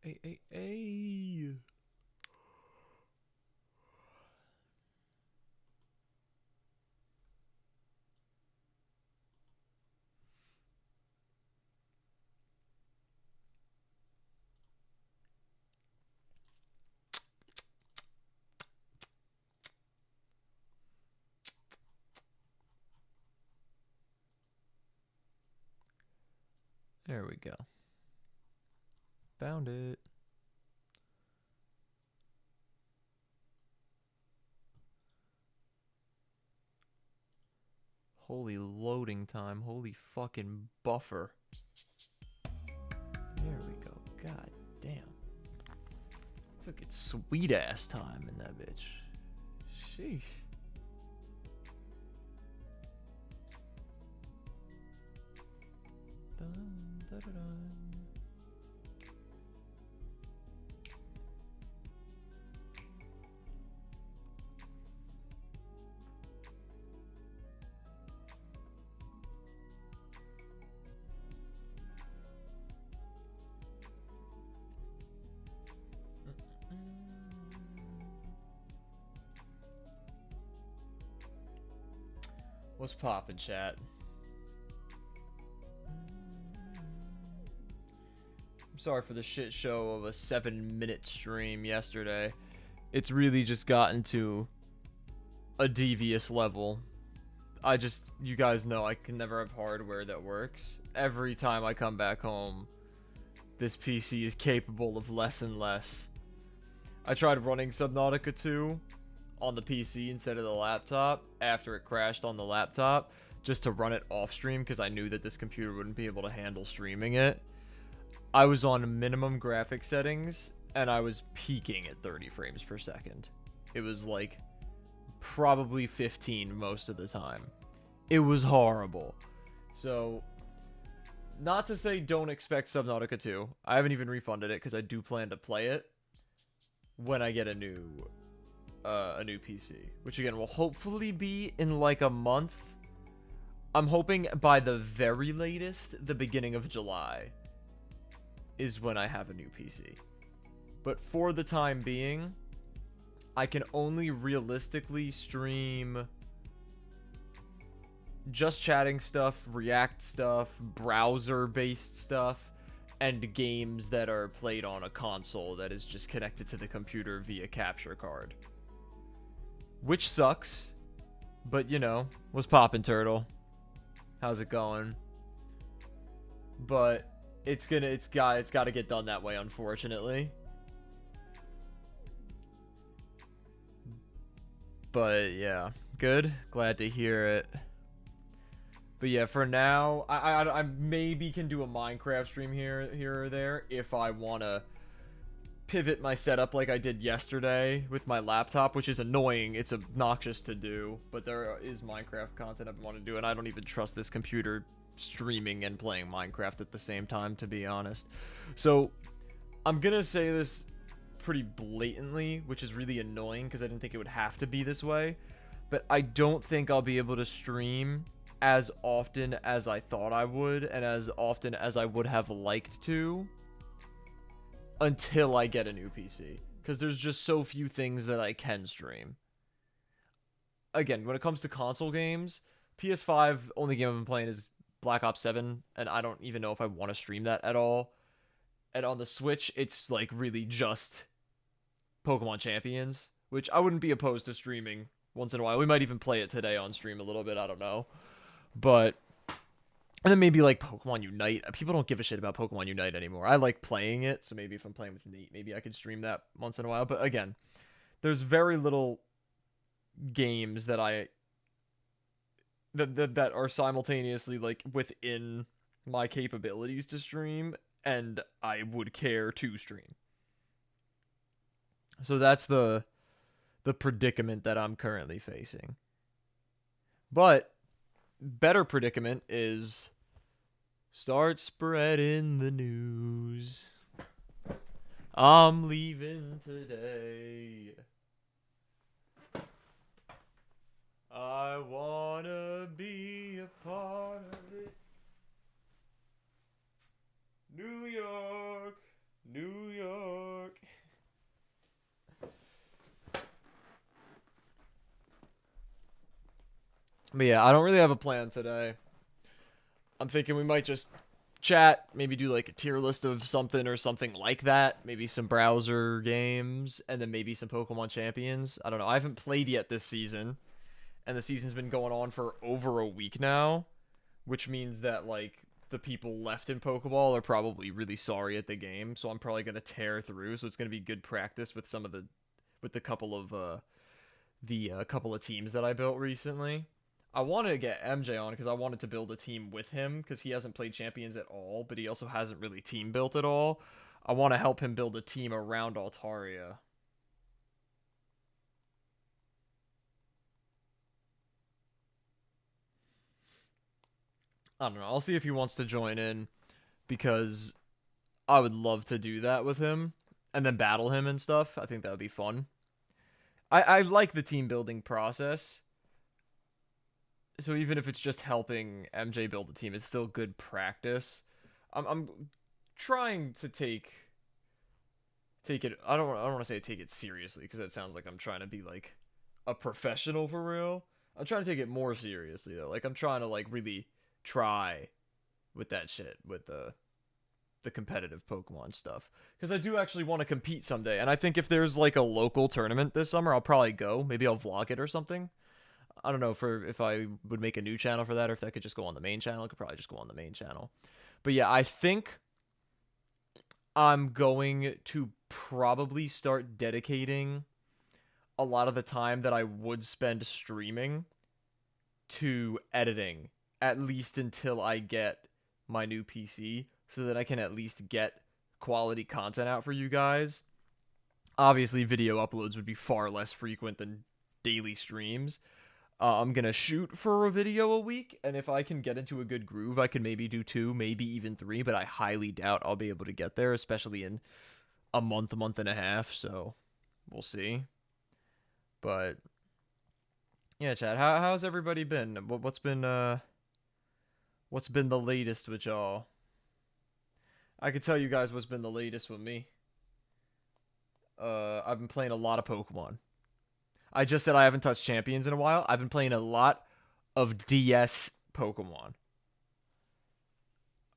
Hey, hey, hey. There we go. Found it. Holy loading time. Holy fucking buffer. There we go. God damn. Took its sweet ass time in that bitch. Sheesh. Dun, da, da, dun. What's poppin', chat? I'm sorry for the shit show of a 7-minute stream yesterday. It's really just gotten to a devious level. You guys know I can never have hardware that works. Every time I come back home, this PC is capable of less and less. I tried running Subnautica 2 on the PC instead of the laptop after it crashed on the laptop, just to run it off stream because I knew that this computer wouldn't be able to handle streaming it. I was on minimum graphic settings and I was peaking at 30 frames per second. It was like probably 15 most of the time. It was horrible. So, not to say don't expect Subnautica 2. I haven't even refunded it because I do plan to play it when I get a new PC, which again will hopefully be in like a month. I'm hoping by the very latest, the beginning of July is when I have a new PC. But for the time being, I can only realistically stream just chatting stuff, React stuff, browser-based stuff, and games that are played on a console that is just connected to the computer via capture card. Which sucks, but you know, what's poppin', Turtle? How's it going? But it's got to get done that way, unfortunately. But yeah, good. Glad to hear it. But yeah, for now, I maybe can do a Minecraft stream here or there if I wanna pivot my setup like I did yesterday with my laptop, which is annoying. It's obnoxious to do, but there is Minecraft content I want to do, and I don't even trust this computer streaming and playing Minecraft at the same time, to be honest. So I'm gonna say this pretty blatantly, which is really annoying because I didn't think it would have to be this way, but I don't think I'll be able to stream as often as I thought I would and as often as I would have liked to until I get a new PC, because there's just so few things that I can stream. again, when it comes to console games, PS5 only game I've been playing is Black Ops 7, and I don't even know if I want to stream that at all. And on the Switch, it's like really just Pokemon Champions, which I wouldn't be opposed to streaming once in a while. We might even play it today on stream a little bit, I don't know. But and then maybe like Pokemon Unite. People don't give a shit about Pokemon Unite anymore. I like playing it, so maybe if I'm playing with Nate, maybe I could stream that once in a while. But again, there's very little games that that are simultaneously like within my capabilities to stream and I would care to stream. So that's the predicament that I'm currently facing. But better predicament is start spreading the news. I'm leaving today. I wanna be a part of it. New York, New York. But yeah, I don't really have a plan today. I'm thinking we might just chat, maybe do like a tier list of something or something like that. Maybe some browser games, and then maybe some Pokemon Champions. I don't know. I haven't played yet this season, and the season's been going on for over a week now, which means that like the people left in Pokeball are probably really sorry at the game. So I'm probably gonna tear through. So it's gonna be good practice with some of the couple of teams that I built recently. I wanted to get MJ on because I wanted to build a team with him because he hasn't played Champions at all, but he also hasn't really team built at all. I want to help him build a team around Altaria. I don't know. I'll see if he wants to join in because I would love to do that with him and then battle him and stuff. I think that would be fun. I like the team building process. So even if it's just helping MJ build a team, it's still good practice. I'm trying to take it. I don't want to say take it seriously because that sounds like I'm trying to be like a professional for real. I'm trying to take it more seriously though. Like I'm trying to like really try with that shit with the competitive Pokemon stuff because I do actually want to compete someday. And I think if there's like a local tournament this summer, I'll probably go. Maybe I'll vlog it or something. I don't know if I would make a new channel for that or if that could just go on the main channel. It could probably just go on the main channel. But yeah, I think I'm going to probably start dedicating a lot of the time that I would spend streaming to editing, at least until I get my new PC, so that I can at least get quality content out for you guys. Obviously, video uploads would be far less frequent than daily streams. I'm going to shoot for a video a week, and if I can get into a good groove, I can maybe do 2, maybe even 3, but I highly doubt I'll be able to get there, especially in a month and a half, so we'll see. But yeah, Chad, how's everybody been? What's been the latest with y'all? I could tell you guys what's been the latest with me. I've been playing a lot of Pokemon. I just said I haven't touched Champions in a while. I've been playing a lot of DS Pokemon.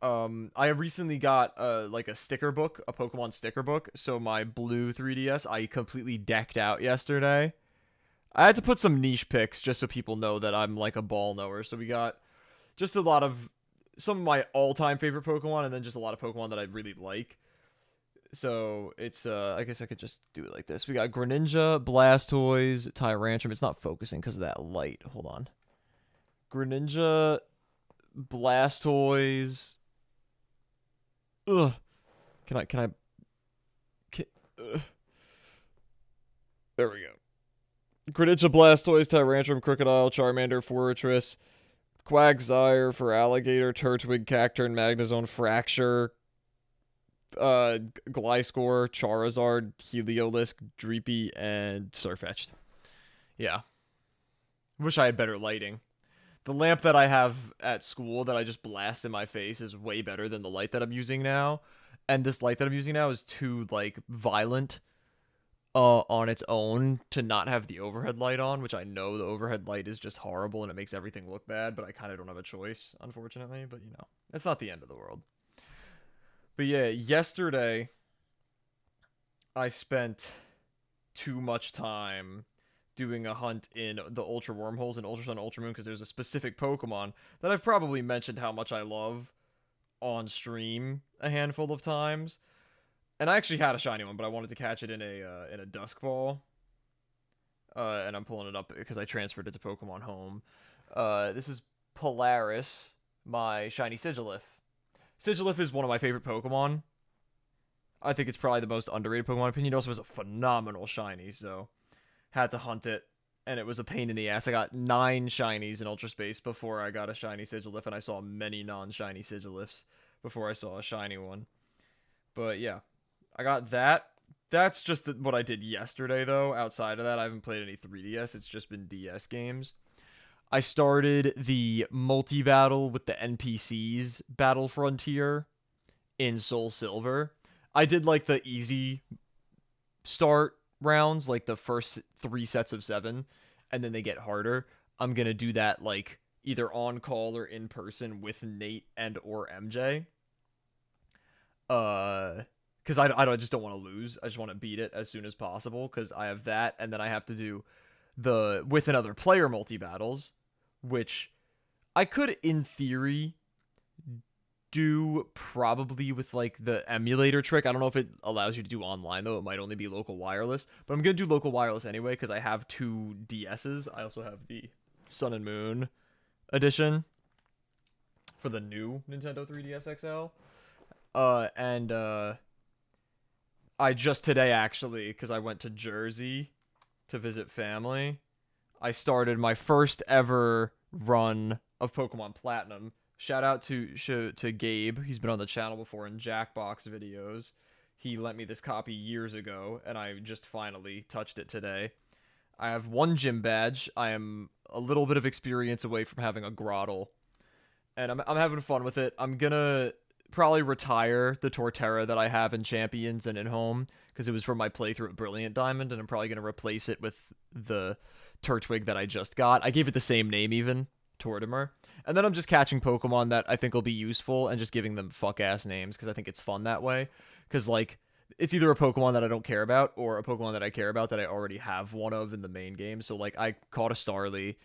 I recently got like a sticker book, a Pokemon sticker book. So my blue 3DS, I completely decked out yesterday. I had to put some niche picks just so people know that I'm like a ball knower. So we got just a lot of some of my all-time favorite Pokemon, and then just a lot of Pokemon that I really like. So it's I guess I could just do it like this. We got Greninja, Blastoise, Tyrantrum. It's not focusing because of that light. Hold on. Greninja, Blastoise. Ugh. Can I There we go. Greninja, Blastoise, Tyrantrum, Crocodile, Charmander, Forretress, Quagsire for Alligator, Turtwig, Cacturn, Magnezone, Fracture, Gliscor, Charizard, Heliolisk, Dreepy, and Sirfetch'd. Yeah. Wish I had better lighting. The lamp that I have at school that I just blast in my face is way better than the light that I'm using now. And this light that I'm using now is too, like, violent on its own to not have the overhead light on, which I know the overhead light is just horrible and it makes everything look bad, but I kind of don't have a choice, unfortunately. But, you know, it's not the end of the world. But yeah, yesterday I spent too much time doing a hunt in the Ultra Wormholes and Ultra Sun Ultra Moon because there's a specific Pokemon that I've probably mentioned how much I love on stream a handful of times. And I actually had a shiny one, but I wanted to catch it in a Dusk Ball. And I'm pulling it up because I transferred it to Pokemon Home. This is Polaris, my shiny Sigilyph. Sigilyph is one of my favorite Pokemon. I think it's probably the most underrated Pokemon opinion. It also has a phenomenal shiny, so had to hunt it, and it was a pain in the ass. I got 9 shinies in Ultra Space before I got a shiny Sigilyph, and I saw many non-shiny Sigilifs before I saw a shiny one. But yeah, I got that. That's just what I did yesterday, though. Outside of that, I haven't played any 3DS. It's just been DS games. I started the multi-battle with the NPCs Battle Frontier in Soul Silver. I did like the easy start rounds, like the first 3 sets of 7, and then they get harder. I'm gonna do that like either on call or in person with Nate and or MJ. Because I just don't want to lose. I just want to beat it as soon as possible because I have that, and then I have to do the with another player multi battles, which I could in theory do probably with like the emulator trick. I don't know if it allows you to do online though. It might only be local wireless, but I'm gonna do local wireless anyway because I have 2 DSs. I also have the Sun and Moon edition for the new Nintendo 3DS XL. And I just today actually, because I went to Jersey to visit family, I started my first ever run of Pokemon Platinum. Shout out to Gabe. He's been on the channel before in Jackbox videos. He lent me this copy years ago, and I just finally touched it today. I have 1 gym badge. I am a little bit of experience away from having a Grottle, and I'm having fun with it. I'm gonna probably retire the Torterra that I have in Champions and in Home because it was from my playthrough at Brilliant Diamond, and I'm probably gonna replace it with the Turtwig that I just got. I gave it the same name even, Tortimer. And then I'm just catching Pokemon that I think will be useful and just giving them fuck-ass names because I think it's fun that way. Because, like, it's either a Pokemon that I don't care about or a Pokemon that I care about that I already have one of in the main game. So, like, I caught a Starly.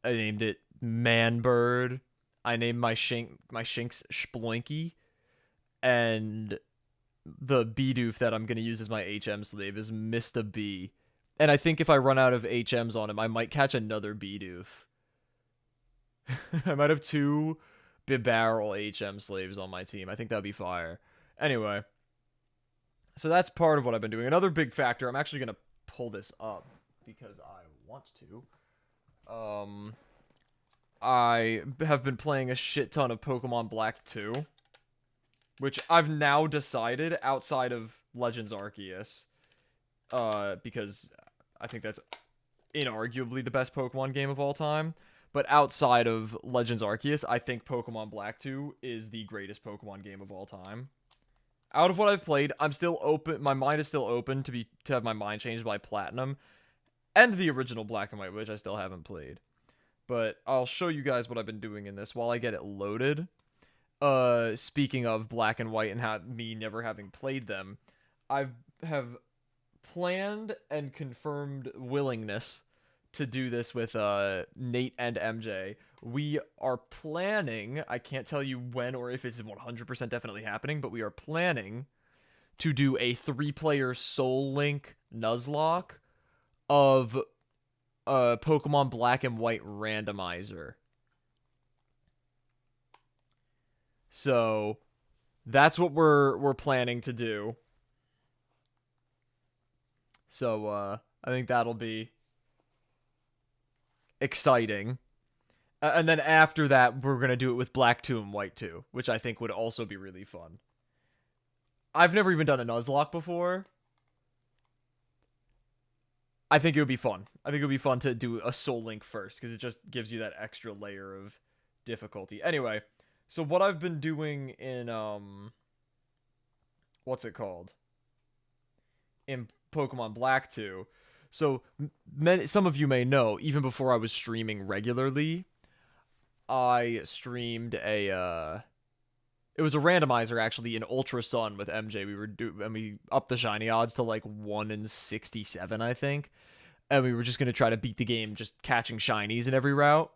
I named it Manbird. I named my Shinx Sploinky. And the Bidoof that I'm going to use as my HM slave is Mr. B. And I think if I run out of HMs on him, I might catch another Bidoof. I might have 2 Bibarel HM slaves on my team. I think that'd be fire. Anyway, so that's part of what I've been doing. Another big factor, I'm actually going to pull this up because I want to. I have been playing a shit ton of Pokemon Black 2, which I've now decided outside of Legends Arceus, because I think that's inarguably the best Pokemon game of all time. But outside of Legends Arceus, I think Pokemon Black 2 is the greatest Pokemon game of all time. Out of what I've played, I'm still open. My mind is still open to have my mind changed by Platinum and the original Black and White, which I still haven't played. But I'll show you guys what I've been doing in this while I get it loaded. Speaking of Black and White and me never having played them, I have planned and confirmed willingness to do this with Nate and MJ. We are planning, I can't tell you when or if it's 100% definitely happening, but we are planning to do a 3-player Soul Link Nuzlocke of Pokemon Black and White randomizer. So that's what we're planning to do. So I think that'll be exciting. And then after that, we're going to do it with Black 2 and White 2, which I think would also be really fun. I've never even done a Nuzlocke before. I think it would be fun. I think it would be fun to do a Soul Link first, because it just gives you that extra layer of difficulty. Anyway, so what I've been doing in, what's it called? In Pokemon Black 2. So some of you may know, even before I was streaming regularly, I streamed it was a randomizer actually in Ultra Sun with MJ. And we upped the shiny odds to like 1 in 67, I think. And we were just gonna try to beat the game just catching shinies in every route.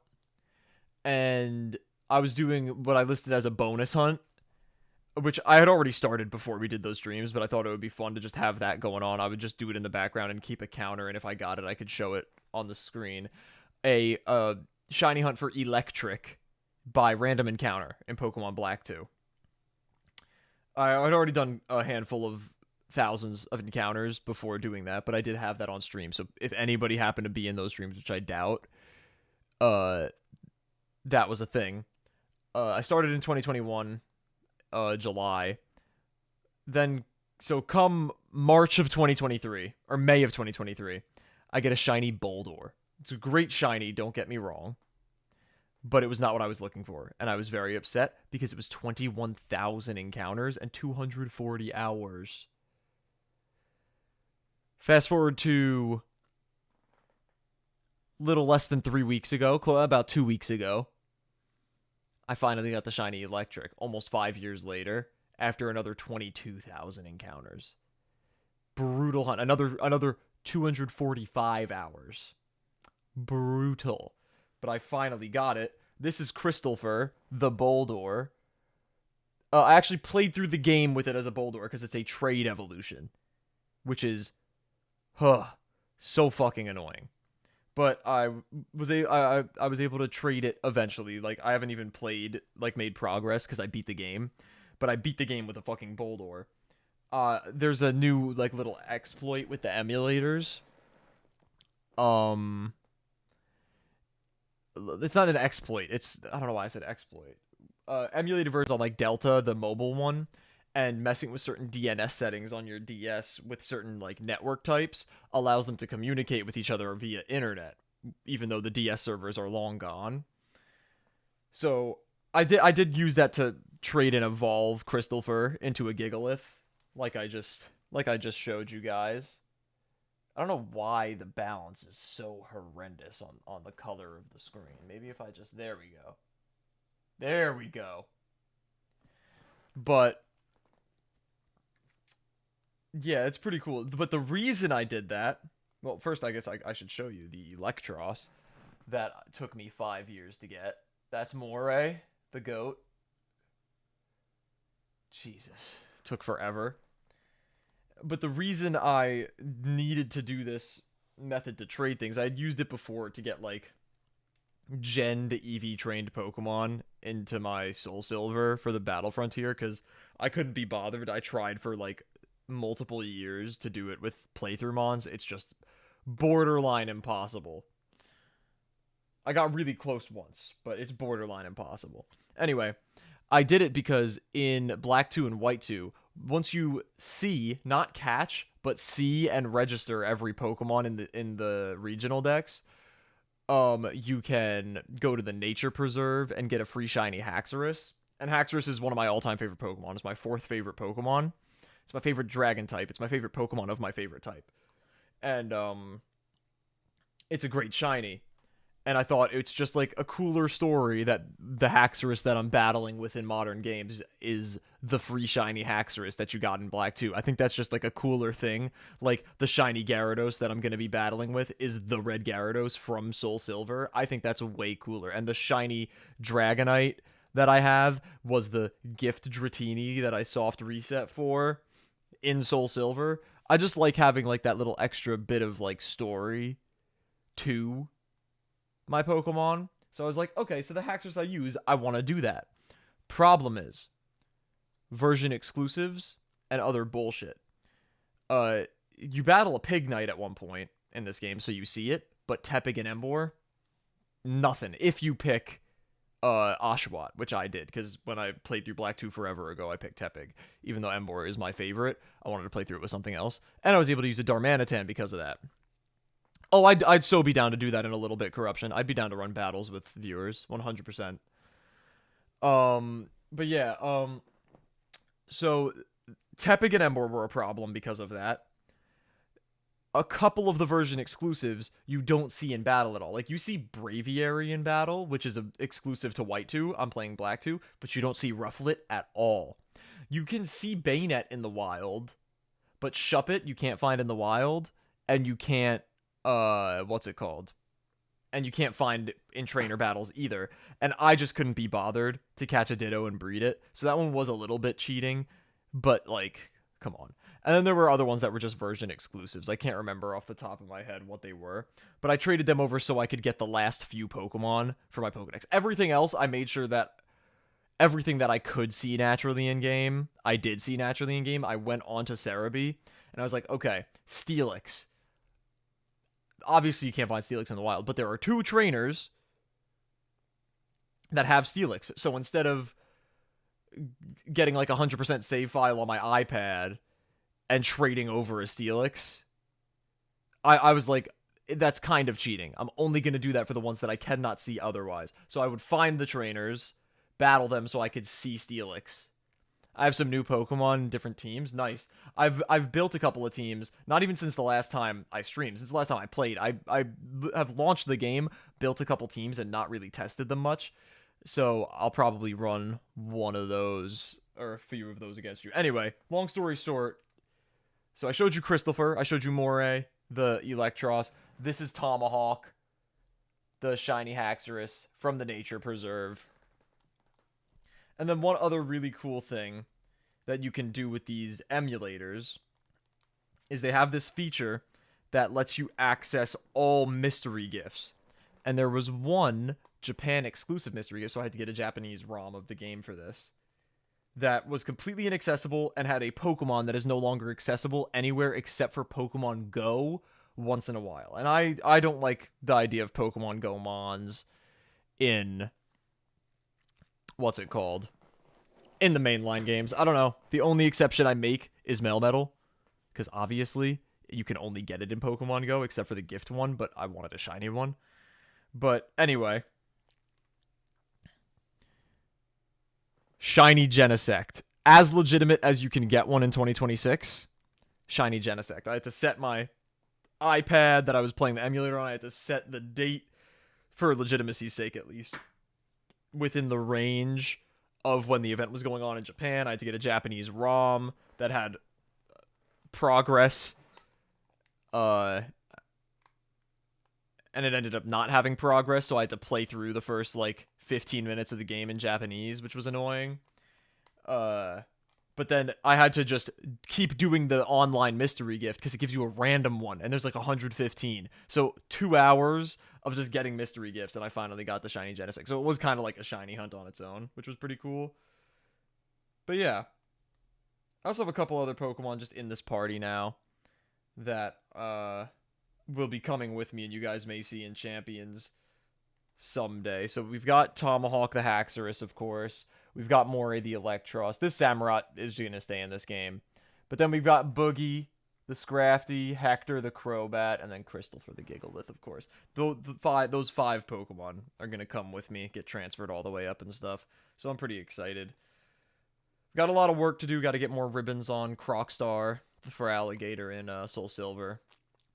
And I was doing what I listed as a bonus hunt, which I had already started before we did those streams, but I thought it would be fun to just have that going on. I would just do it in the background and keep a counter, and if I got it, I could show it on the screen. A shiny hunt for Electric by random encounter in Pokemon Black 2. I'd already done a handful of thousands of encounters before doing that, but I did have that on stream. So if anybody happened to be in those streams, which I doubt, that was a thing. I started in 2021, July. Then, so come March of 2023, or May of 2023, I get a shiny Boldore. It's a great shiny, don't get me wrong. But it was not what I was looking for, and I was very upset because it was 21,000 encounters and 240 hours. Fast forward to little less than 3 weeks ago, about 2 weeks ago, I finally got the shiny Electric, almost 5 years later, after another 22,000 encounters. Brutal hunt. Another 245 hours. Brutal. But I finally got it. This is Crystalfer, the Boldore. I actually played through the game with it as a Boldore because it's a trade evolution, which is, so fucking annoying. But I was able to trade it eventually. Like, I haven't even made progress because I beat the game, but I beat the game with a fucking Boldore. There's a new little exploit with the emulators. It's not an exploit. I don't know why I said exploit. Emulated versions on Delta, the mobile one, and messing with certain DNS settings on your DS with certain network types allows them to communicate with each other via internet, even though the DS servers are long gone. So I did use that to trade and evolve Crystalfer into a Gigalith, like I just showed you guys. I don't know why the balance is so horrendous on the color of the screen. Maybe if I just... There we go. There we go. But... yeah, it's pretty cool. But the reason I did that... Well, first I guess I should show you the Electros that took me 5 years to get. That's Moray, the goat. Jesus. Took forever. But the reason I needed to do this method to trade things, I had used it before to get Gen to EV trained Pokemon into my Soul Silver for the Battle Frontier because I couldn't be bothered. I tried for multiple years to do it with playthrough mons. It's just borderline impossible. I got really close once, but it's borderline impossible. Anyway, I did it because in Black 2 and White 2, once you see, not catch, but see and register every Pokemon in the regional decks, you can go to the Nature Preserve and get a free shiny Haxorus. And Haxorus is one of my all-time favorite Pokemon. It's my 4th favorite Pokemon. It's my favorite Dragon type. It's my favorite Pokemon of my favorite type. And it's a great shiny. And I thought it's just a cooler story that the Haxorus that I'm battling with in modern games is the free shiny Haxorus that you got in Black 2. I think that's just a cooler thing. The shiny Gyarados that I'm going to be battling with is the red Gyarados from Soul Silver. I think that's way cooler. And the shiny Dragonite that I have was the gift Dratini that I soft reset for in Soul Silver. I just like having that little extra bit of story to my Pokemon. So I was like, okay, so the Haxorus I use, I want to do that. Problem is, version exclusives and other bullshit. You battle a Pignite at one point in this game, so you see it, but Tepig and Emboar, nothing. If you pick Oshawott, which I did, because when I played through Black 2 forever ago, I picked Tepig. Even though Emboar is my favorite, I wanted to play through it with something else. And I was able to use a Darmanitan because of that. Oh, I'd so be down to do that in a little bit, Corruption. I'd be down to run battles with viewers, 100%. But yeah, so Tepig and Emboar were a problem because of that. a couple of the version exclusives you don't see in battle at all. Like, you see Braviary in battle, which is exclusive to White 2. I'm playing Black 2, but you don't see Rufflet at all. You can see Bayonet in the wild, but Shuppet you can't find in the wild, and you can't, what's it called? And you can't find in trainer battles either. And I just couldn't be bothered to catch a Ditto and breed it. So that one was a little bit cheating, but like, come on. And then there were other ones that were just version exclusives. I can't remember off the top of my head what they were, but I traded them over so I could get the last few Pokemon for my Pokedex. Everything else, I made sure that everything that I could see naturally in game, I did see naturally in game. I went on to Cerebi, and I was like, okay, Steelix. Obviously, you can't find Steelix in the wild, but there are 2 trainers that have Steelix. So instead of getting like 100% save file on my iPad and trading over a Steelix, I was like, that's kind of cheating. I'm only going to do that for the ones that I cannot see otherwise. So I would find the trainers, battle them so I could see Steelix. I have some new Pokemon, different teams. Nice. I've built a couple of teams, not even since the last time I streamed. Since the last time I played, I have launched the game, built a couple teams, and not really tested them much. So I'll probably run one of those, or a few of those against you. Anyway, long story short, so I showed you Crystalfer, I showed you Moray, the Electros. This is Tomahawk, the shiny Haxorus from the Nature Preserve. And then one other really cool thing that you can do with these emulators is they have this feature that lets you access all mystery gifts. And there was one Japan exclusive mystery gift, so I had to get a Japanese ROM of the game for this, that was completely inaccessible and had a Pokemon that is no longer accessible anywhere except for Pokemon Go once in a while. And I don't like the idea of Pokemon Go Mons in, what's it called, in the mainline games. I don't know. The only exception I make is Melmetal, because obviously you can only get it in Pokemon Go except for the gift one, but I wanted a shiny one. But anyway, shiny Genesect, as legitimate as you can get one in 2026. Shiny Genesect. I had to set my iPad that I was playing the emulator on. I had to set the date for legitimacy's sake, at least, within the range of when the event was going on in Japan. I had to get a Japanese ROM that had progress, and it ended up not having progress, so I had to play through the first, like, 15 minutes of the game in Japanese, which was annoying. But then I had to just keep doing the online mystery gift because it gives you a random one, and there's like 115. So 2 hours of just getting mystery gifts, and I finally got the shiny Genesect. So it was kind of like a shiny hunt on its own, which was pretty cool. But yeah, I also have a couple other Pokemon just in this party now that will be coming with me, and you guys may see in Champions someday. So we've got Tomahawk the Haxorus, of course. We've got Moray the Electros. This Samurott is going to stay in this game. But then we've got Boogie, the Scrafty, Hector the Crobat, and then Crystal for the Gigalith, of course. Those 5 Pokemon are going to come with me, get transferred all the way up and stuff. So I'm pretty excited. Got a lot of work to do. Got to get more ribbons on Crocstar for Alligator in Soul Silver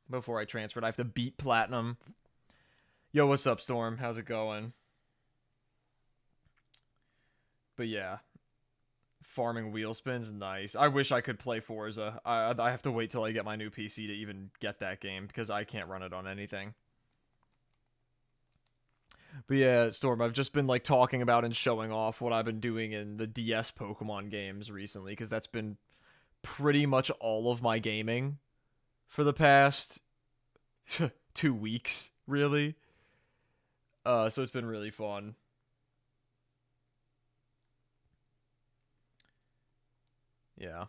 before I transferred. I have to beat Platinum. Yo, what's up, Storm? How's it going? But yeah, farming wheel spins, nice. I wish I could play Forza. I have to wait till I get my new PC to even get that game because I can't run it on anything. But yeah, Storm, I've just been like talking about and showing off what I've been doing in the DS Pokemon games recently because that's been pretty much all of my gaming for the past 2 weeks, really. So it's been really fun. Yeah,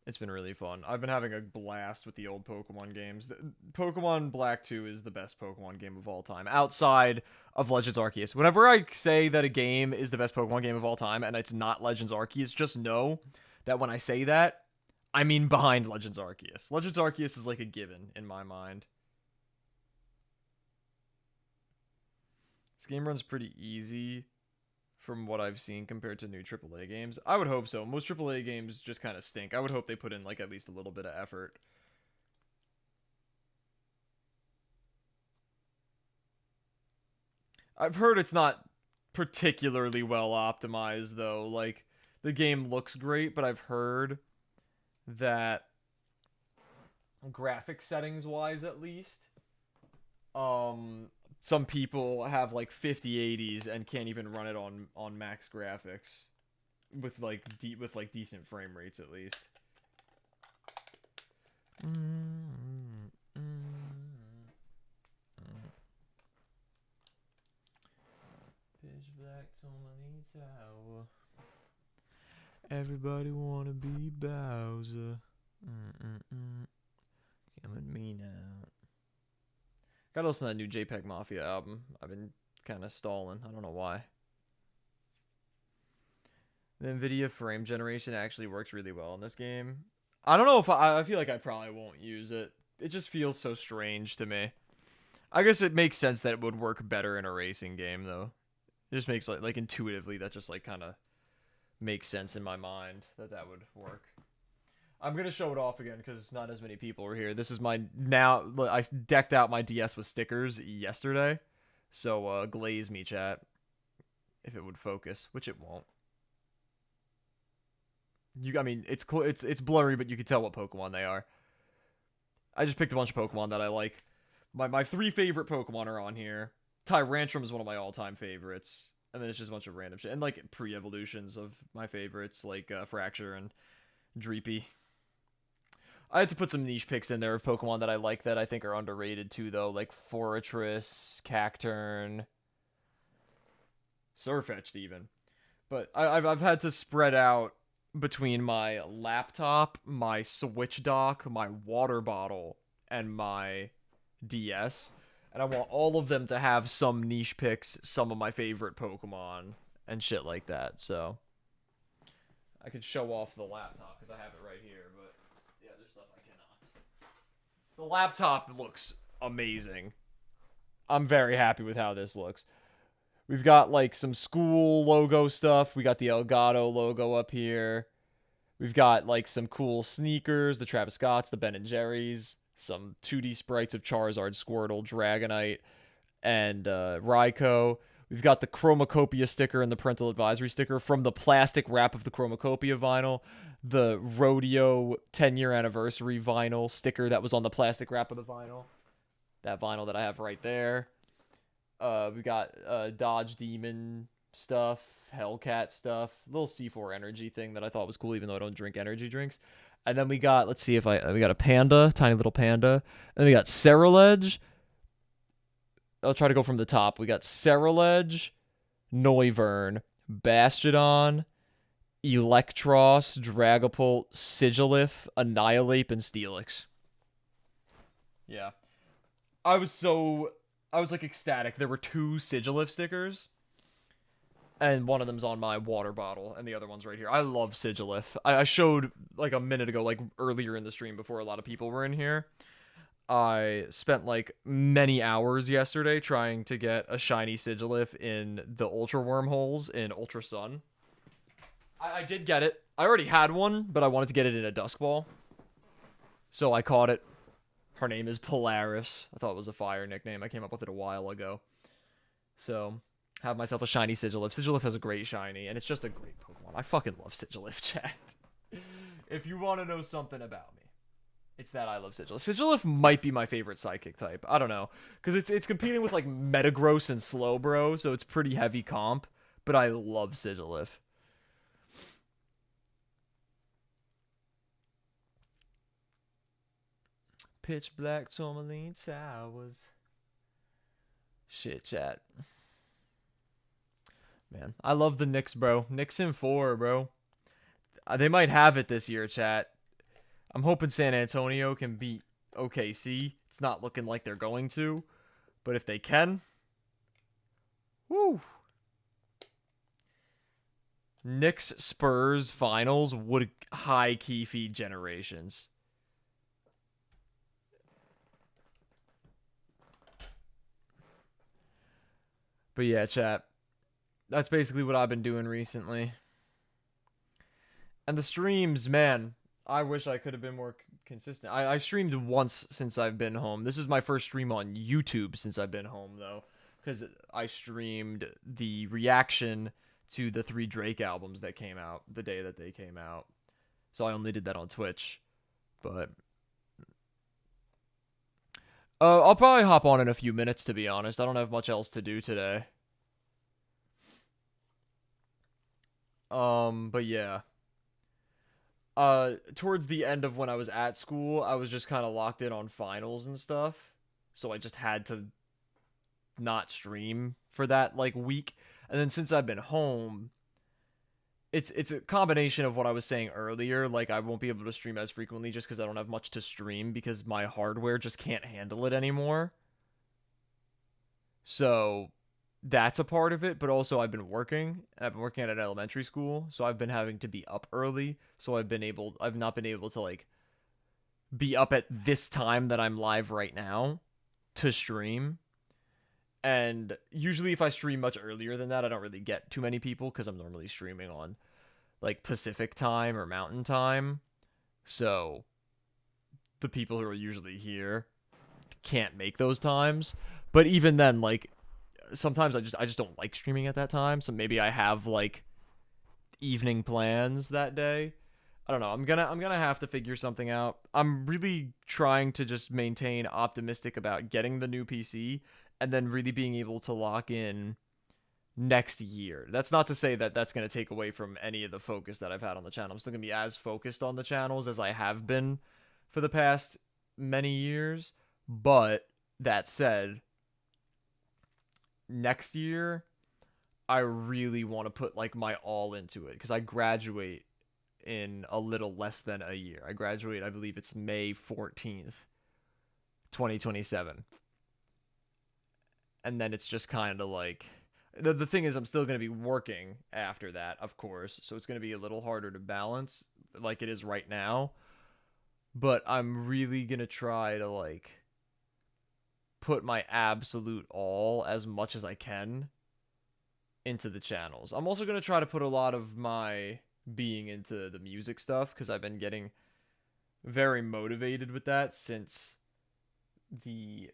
it's been really fun. I've been having a blast with the old Pokemon games. Pokemon Black 2 is the best Pokemon game of all time, outside of Legends Arceus. Whenever I say that a game is the best Pokemon game of all time, and it's not Legends Arceus, just know that when I say that, I mean behind Legends Arceus. Legends Arceus is like a given in my mind. This game runs pretty easy from what I've seen compared to new AAA games. I would hope so. Most AAA games just kind of stink. I would hope they put in like at least a little bit of effort. I've heard it's not particularly well optimized though. Like the game looks great, but I've heard that graphic settings wise at least, some people have like 5080s and can't even run it on max graphics with like decent frame rates at least. Pitch black Tourmaline Tower. Everybody wanna be Bowser. Come with me now. Gotta listen to that new JPEG Mafia album. I've been kind of stalling. I don't know why. The NVIDIA frame generation actually works really well in this game. I don't know if I feel like I probably won't use it. It just feels so strange to me. I guess it makes sense that it would work better in a racing game, though. It just makes like intuitively that just like kind of makes sense in my mind that would work. I'm gonna show it off again because not as many people are here. This is my now. I decked out my DS with stickers yesterday, so glaze me, chat, if it would focus, which it won't. I mean, it's blurry, but you can tell what Pokemon they are. I just picked a bunch of Pokemon that I like. My 3 favorite Pokemon are on here. Tyrantrum is one of my all-time favorites, and then it's just a bunch of random shit and like pre-evolutions of my favorites, like Fracture and Dreepy. I had to put some niche picks in there of Pokemon that I like that I think are underrated too, though, like Forretress, Cacturn, Sirfetch'd even. But I've had to spread out between my laptop, my Switch dock, my water bottle, and my DS, and I want all of them to have some niche picks, some of my favorite Pokemon, and shit like that. So I could show off the laptop because I have it right here, but yeah, there's stuff I cannot. The laptop looks amazing. I'm very happy with how this looks. We've got like some school logo stuff. We got the Elgato logo up here. We've got like some cool sneakers, the Travis Scotts, the Ben & Jerry's, some 2D sprites of Charizard, Squirtle, Dragonite, and Raikou. We've got the Chromacopia sticker and the parental advisory sticker from the plastic wrap of the Chromacopia vinyl. The Rodeo 10-year anniversary vinyl sticker that was on the plastic wrap of the vinyl. That vinyl that I have right there. We got Dodge Demon stuff, Hellcat stuff, little C4 energy thing that I thought was cool, even though I don't drink energy drinks. And then we got, let's see if we got a panda, tiny little panda. And then we got Ceruledge. I'll try to go from the top. We got Ceruledge, Noivern, Bastiodon, Electros, Dragapult, Sigilyph, Annihilape, and Steelix. Yeah. I was like ecstatic. There were 2 Sigilyph stickers, and one of them's on my water bottle, and the other one's right here. I love Sigilyph. I showed like a minute ago, like earlier in the stream before a lot of people were in here. I spent like many hours yesterday trying to get a shiny Sigilyph in the Ultra Wormholes in Ultra Sun. I did get it. I already had one, but I wanted to get it in a Dusk Ball. So I caught it. Her name is Polaris. I thought it was a fire nickname. I came up with it a while ago. So, have myself a shiny Sigilyph. Sigilyph has a great shiny, and it's just a great Pokemon. I fucking love Sigilyph, chat. If you want to know something about me, it's that I love Sigilyph. Sigilyph might be my favorite Psychic type. I don't know. Because it's competing with, like, Metagross and Slowbro, so it's pretty heavy comp. But I love Sigilyph. Pitch black Tourmaline Towers. Shit, chat. Man, I love the Knicks, bro. Knicks in 4, bro. They might have it this year, chat. I'm hoping San Antonio can beat OKC. It's not looking like they're going to. But if they can... Woo! Knicks Spurs finals would high-key feed generations. But yeah, chat. That's basically what I've been doing recently. And the streams, man, I wish I could have been more consistent. I streamed once since I've been home. This is my first stream on YouTube since I've been home, though. because I streamed the reaction to the 3 Drake albums that came out the day that they came out. So I only did that on Twitch. But I'll probably hop on in a few minutes, to be honest. I don't have much else to do today. But yeah. Towards the end of when I was at school, I was just kind of locked in on finals and stuff. So I just had to not stream for that like week. And then since I've been home, it's a combination of what I was saying earlier. Like I won't be able to stream as frequently just because I don't have much to stream because my hardware just can't handle it anymore. So that's a part of it, but also I've been working and I've been working at an elementary school, so I've been having to be up early. So I've not been able to like be up at this time that I'm live right now to stream. And usually if I stream much earlier than that, I don't really get too many people because I'm normally streaming on like Pacific time or Mountain time. So the people who are usually here can't make those times. But even then, like sometimes I just don't like streaming at that time. So maybe I have like evening plans that day. I don't know. I'm gonna have to figure something out. I'm really trying to just maintain optimistic about getting the new PC and then really being able to lock in next year. That's not to say that that's going to take away from any of the focus that I've had on the channel. I'm still going to be as focused on the channels as I have been for the past many years. But that said, next year, I really want to put like my all into it because I graduate in a little less than a year. I graduate, I believe it's May 14th, 2027. And then it's just kind of like the thing is I'm still going to be working after that, of course. So it's going to be a little harder to balance like it is right now. But I'm really going to try to like put my absolute all as much as I can into the channels. I'm also going to try to put a lot of my being into the music stuff because I've been getting very motivated with that since the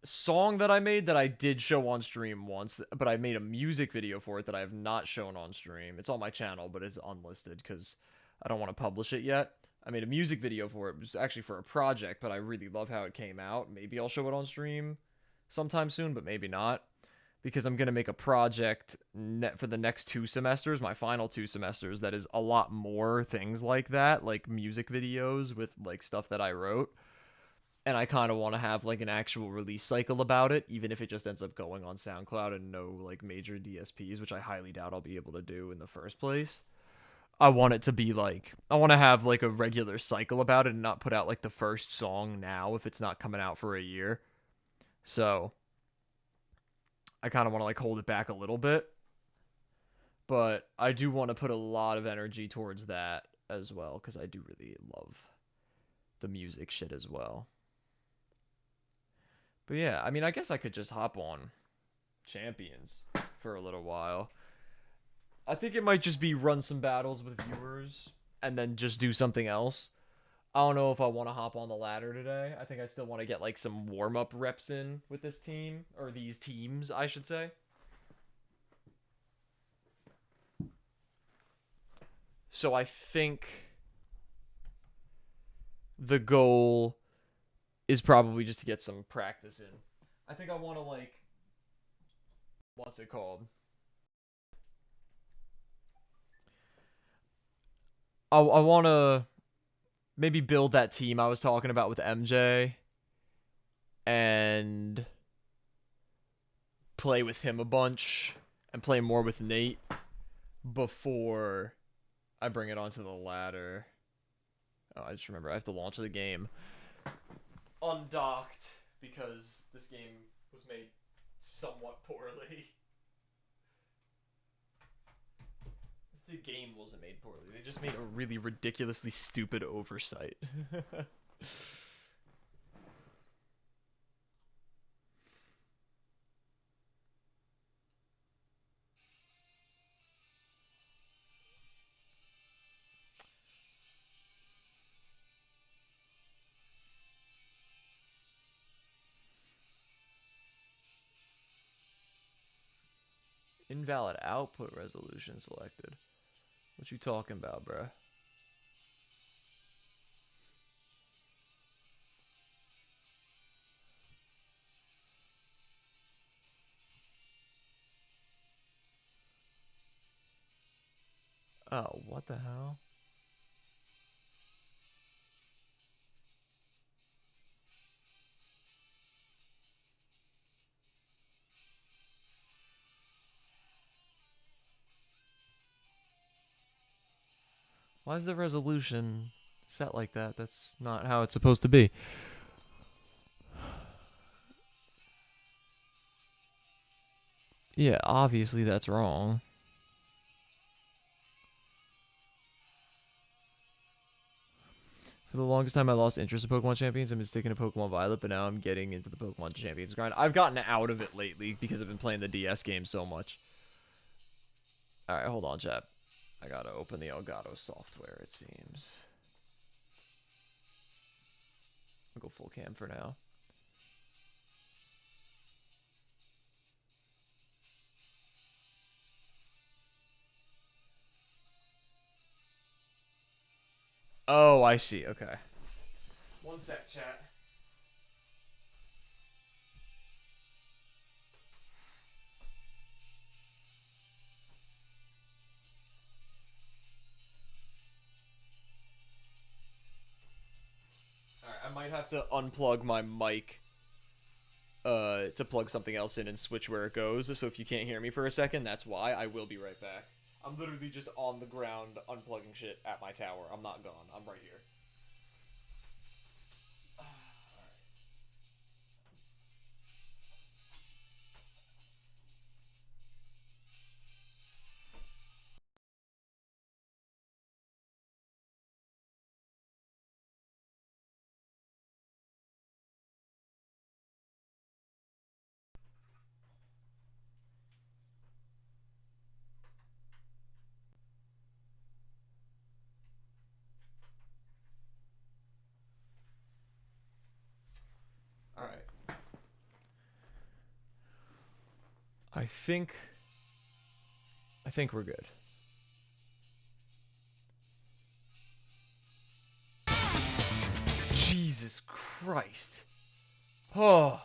song that I made that I did show on stream once, but I made a music video for it that I have not shown on stream. It's on my channel, but it's unlisted because I don't want to publish it yet. I made a music video for it. It was actually for a project, but I really love how it came out. Maybe I'll show it on stream sometime soon, but maybe not. Because I'm going to make a project for the next 2 semesters, my final 2 semesters, that is a lot more things like that, like music videos with like stuff that I wrote. And I kind of want to have like an actual release cycle about it, even if it just ends up going on SoundCloud and no like major DSPs, which I highly doubt I'll be able to do in the first place. I want it to be like, I want to have like a regular cycle about it and not put out like the first song now if it's not coming out for a year. So I kind of want to like hold it back a little bit. But I do want to put a lot of energy towards that as well because I do really love the music shit as well. But yeah, I mean, I guess I could just hop on Champions for a little while. I think it might just be run some battles with viewers and then just do something else. I don't know if I want to hop on the ladder today. I think I still want to get like some warm-up reps in with this team, or these teams, I should say. So I think the goal is probably just to get some practice in. I think I want to like, what's it called? I want to maybe build that team I was talking about with MJ and play with him a bunch and play more with Nate before I bring it onto the ladder. Oh, I just remember I have to launch the game undocked because this game was made somewhat poorly. The game wasn't made poorly. They just made a really ridiculously stupid oversight. Invalid output resolution selected. What you talking about, bruh? Oh, what the hell? Why is the resolution set like that? That's not how it's supposed to be. Yeah, obviously that's wrong. For the longest time, I lost interest in Pokemon Champions. I've been sticking to Pokemon Violet, but now I'm getting into the Pokemon Champions grind. I've gotten out of it lately because I've been playing the DS game so much. Alright, hold on, chat. I gotta open the Elgato software, it seems. I'll go full cam for now. Oh, I see. Okay. One sec, chat. Alright, I might have to unplug my mic to plug something else in and switch where it goes. So if you can't hear me for a second, that's why. I will be right back. I'm literally just on the ground unplugging shit at my tower. I'm not gone. I'm right here. Alright. I think we're good. Jesus Christ. Oh.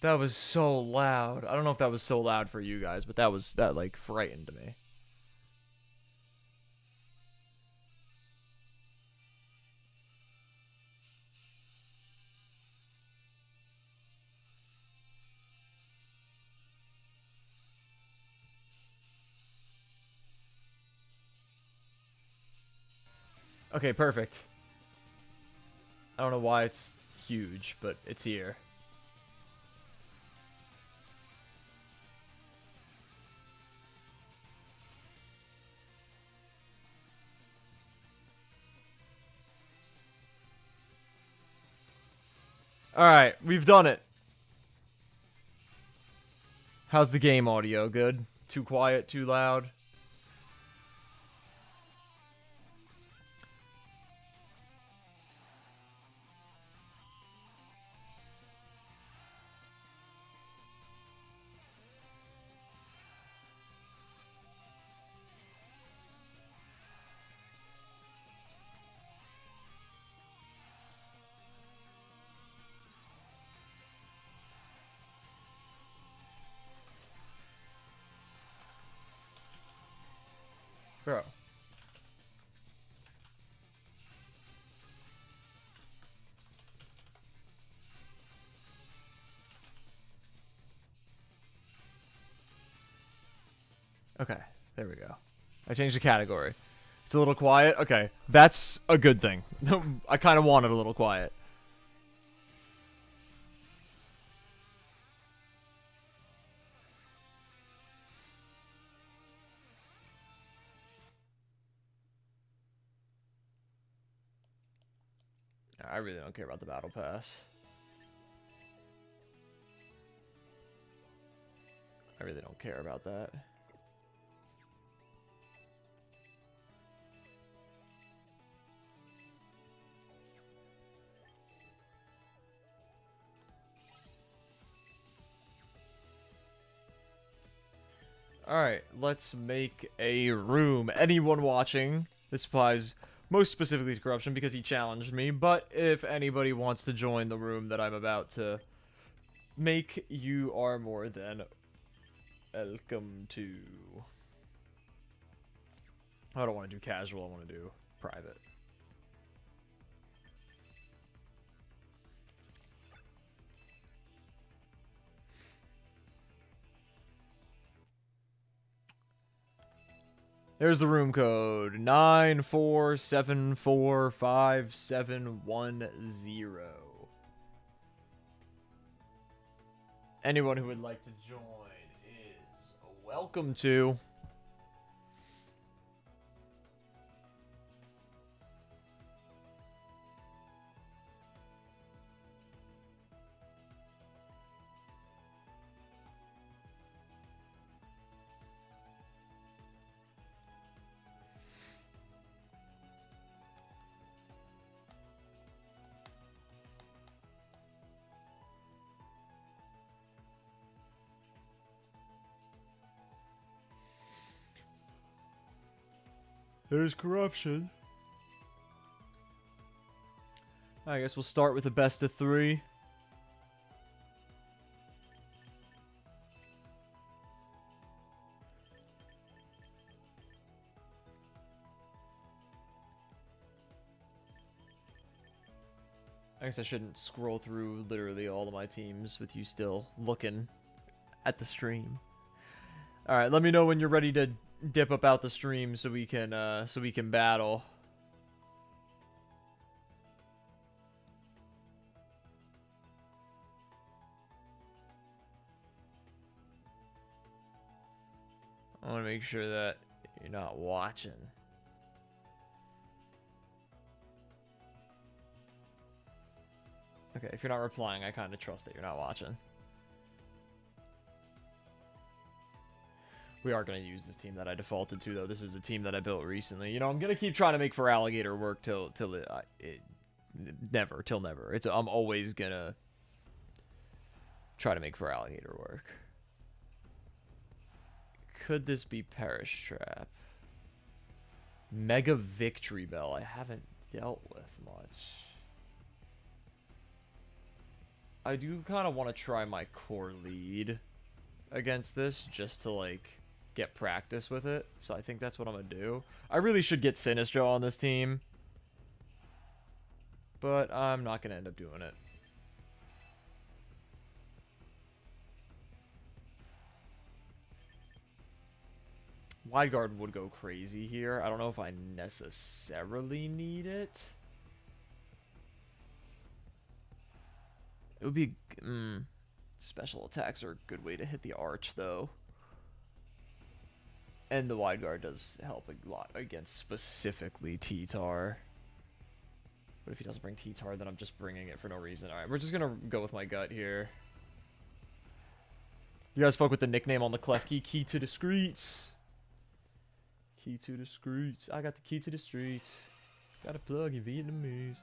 That was so loud. I don't know if that was so loud for you guys, but that like frightened me. Okay, perfect. I don't know why it's huge, but it's here. Alright, we've done it. How's the game audio? Good? Too quiet? Too loud? Bro. Okay, there we go. I changed the category. It's a little quiet? Okay, that's a good thing. I kind of wanted a little quiet. I really don't care about the battle pass. I really don't care about that. Alright, let's make a room. Anyone watching, this applies most specifically to corruption because he challenged me, but if anybody wants to join the room that I'm about to make, you are more than welcome to. I don't want to do casual, I want to do private. There's the room code, 947457110. Anyone who would like to join is welcome to. There's corruption. I guess we'll start with the best of 3. I guess I shouldn't scroll through literally all of my teams with you still looking at the stream. Alright, let me know when you're ready to dip up out the stream so we can battle. I want to make sure that you're not watching. Okay, if you're not replying, I kind of trust that you're not watching. We are going to use this team that I defaulted to, though. This is a team that I built recently. You know, I'm going to keep trying to make for Alligator work till never. I'm always going to try to make for Alligator work. Could this be Perish Trap? Mega Victory Bell. I haven't dealt with much. I do kind of want to try my core lead against this just to, like, get practice with it. So I think that's what I'm going to do. I really should get Sinistro on this team, but I'm not going to end up doing it. Wide Guard would go crazy here. I don't know if I necessarily need it. It would be... special attacks are a good way to hit the arch, though. And the Wide Guard does help a lot against specifically T-Tar. But if he doesn't bring T-Tar, then I'm just bringing it for no reason. Alright, we're just gonna go with my gut here. You guys fuck with the nickname on the Klefki? Key to the streets. Key to the streets. I got the key to the streets. Got a plug in Vietnamese.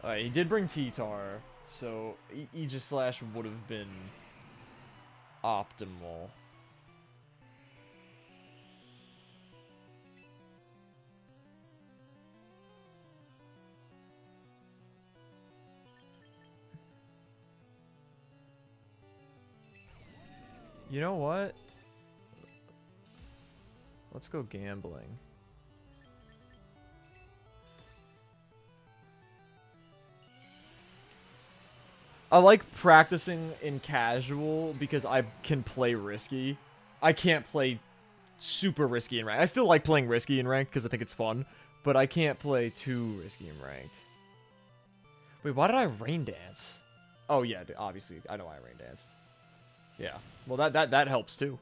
Alright, he did bring T-Tar, so Aegis-Slash would have been optimal. You know what? Let's go gambling. I like practicing in casual because I can play risky. I can't play super risky in ranked. I still like playing risky in ranked because I think it's fun, but I can't play too risky in ranked. Wait, why did I rain dance? Oh yeah, obviously I know why I rain danced. Yeah, well that helps too.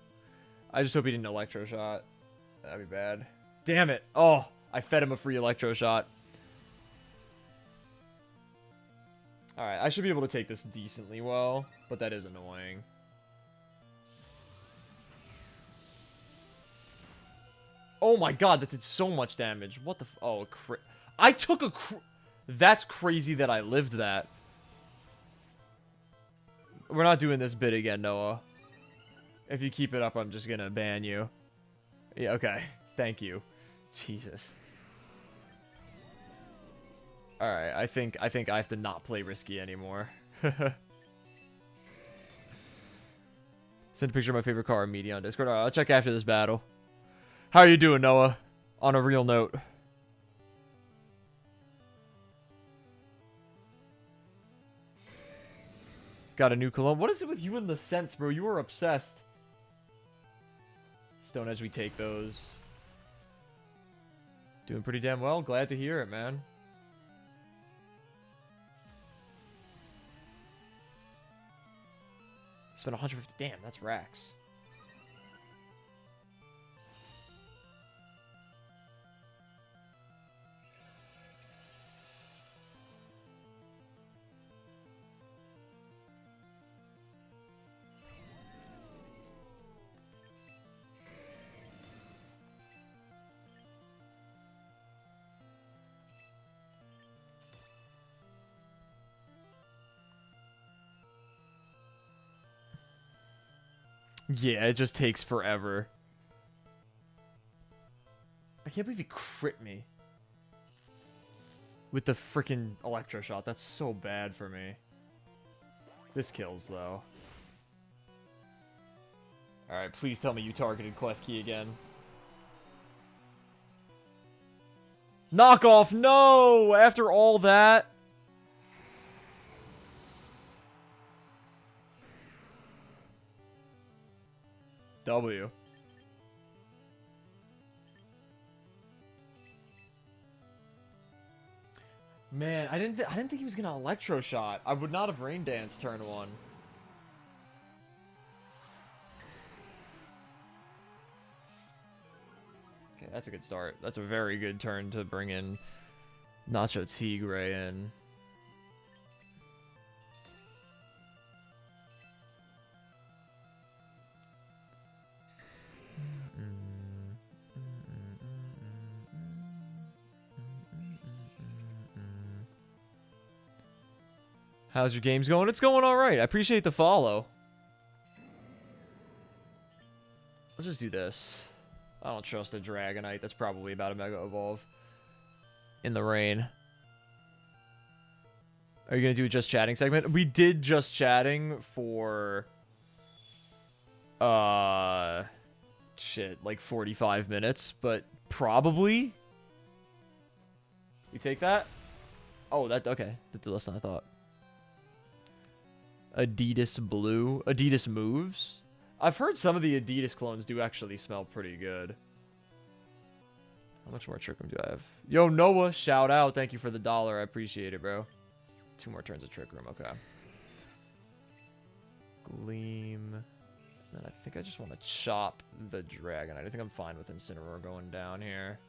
I just hope he didn't electro shot. That'd be bad. Damn it! Oh, I fed him a free electro shot. Alright, I should be able to take this decently well, but that is annoying. Oh my god, that did so much damage. What the f- oh, I took a that's crazy that I lived that. We're not doing this bit again, Noah. If you keep it up, I'm just gonna ban you. Yeah, okay. Thank you. Jesus. Alright, I think I have to not play risky anymore. Send a picture of my favorite car immediately on Discord. Alright, I'll check after this battle. How are you doing, Noah? On a real note. Got a new cologne. What is it with you and the scents, bro? You were obsessed. Stone Edge, we take those. Doing pretty damn well. Glad to hear it, man. Spent 150. Damn, that's racks. Yeah, it just takes forever. I can't believe he crit me. With the freaking Electro Shot. That's so bad for me. This kills, though. Alright, please tell me you targeted Klefki again. Knockoff, no! After all that? W. Man, I didn't think he was gonna Electro Shot. I would not have Rain Dance turn 1. Okay, that's a good start. That's a very good turn to bring in Nacho Tigre in. How's your games going? It's going alright. I appreciate the follow. Let's just do this. I don't trust a Dragonite. That's probably about a Mega Evolve. In the rain. Are you going to do a just chatting segment? We did just chatting for... Shit, like 45 minutes. But probably... You take that? Oh, that... Okay. That did less than I thought. Adidas Blue. Adidas Moves. I've heard some of the Adidas clones do actually smell pretty good. How much more Trick Room do I have? Yo, Noah, shout out. Thank you for the $1. I appreciate it, bro. 2 more turns of Trick Room. Okay. Gleam. And I think I just want to chop the Dragonite. I think I'm fine with Incineroar going down here.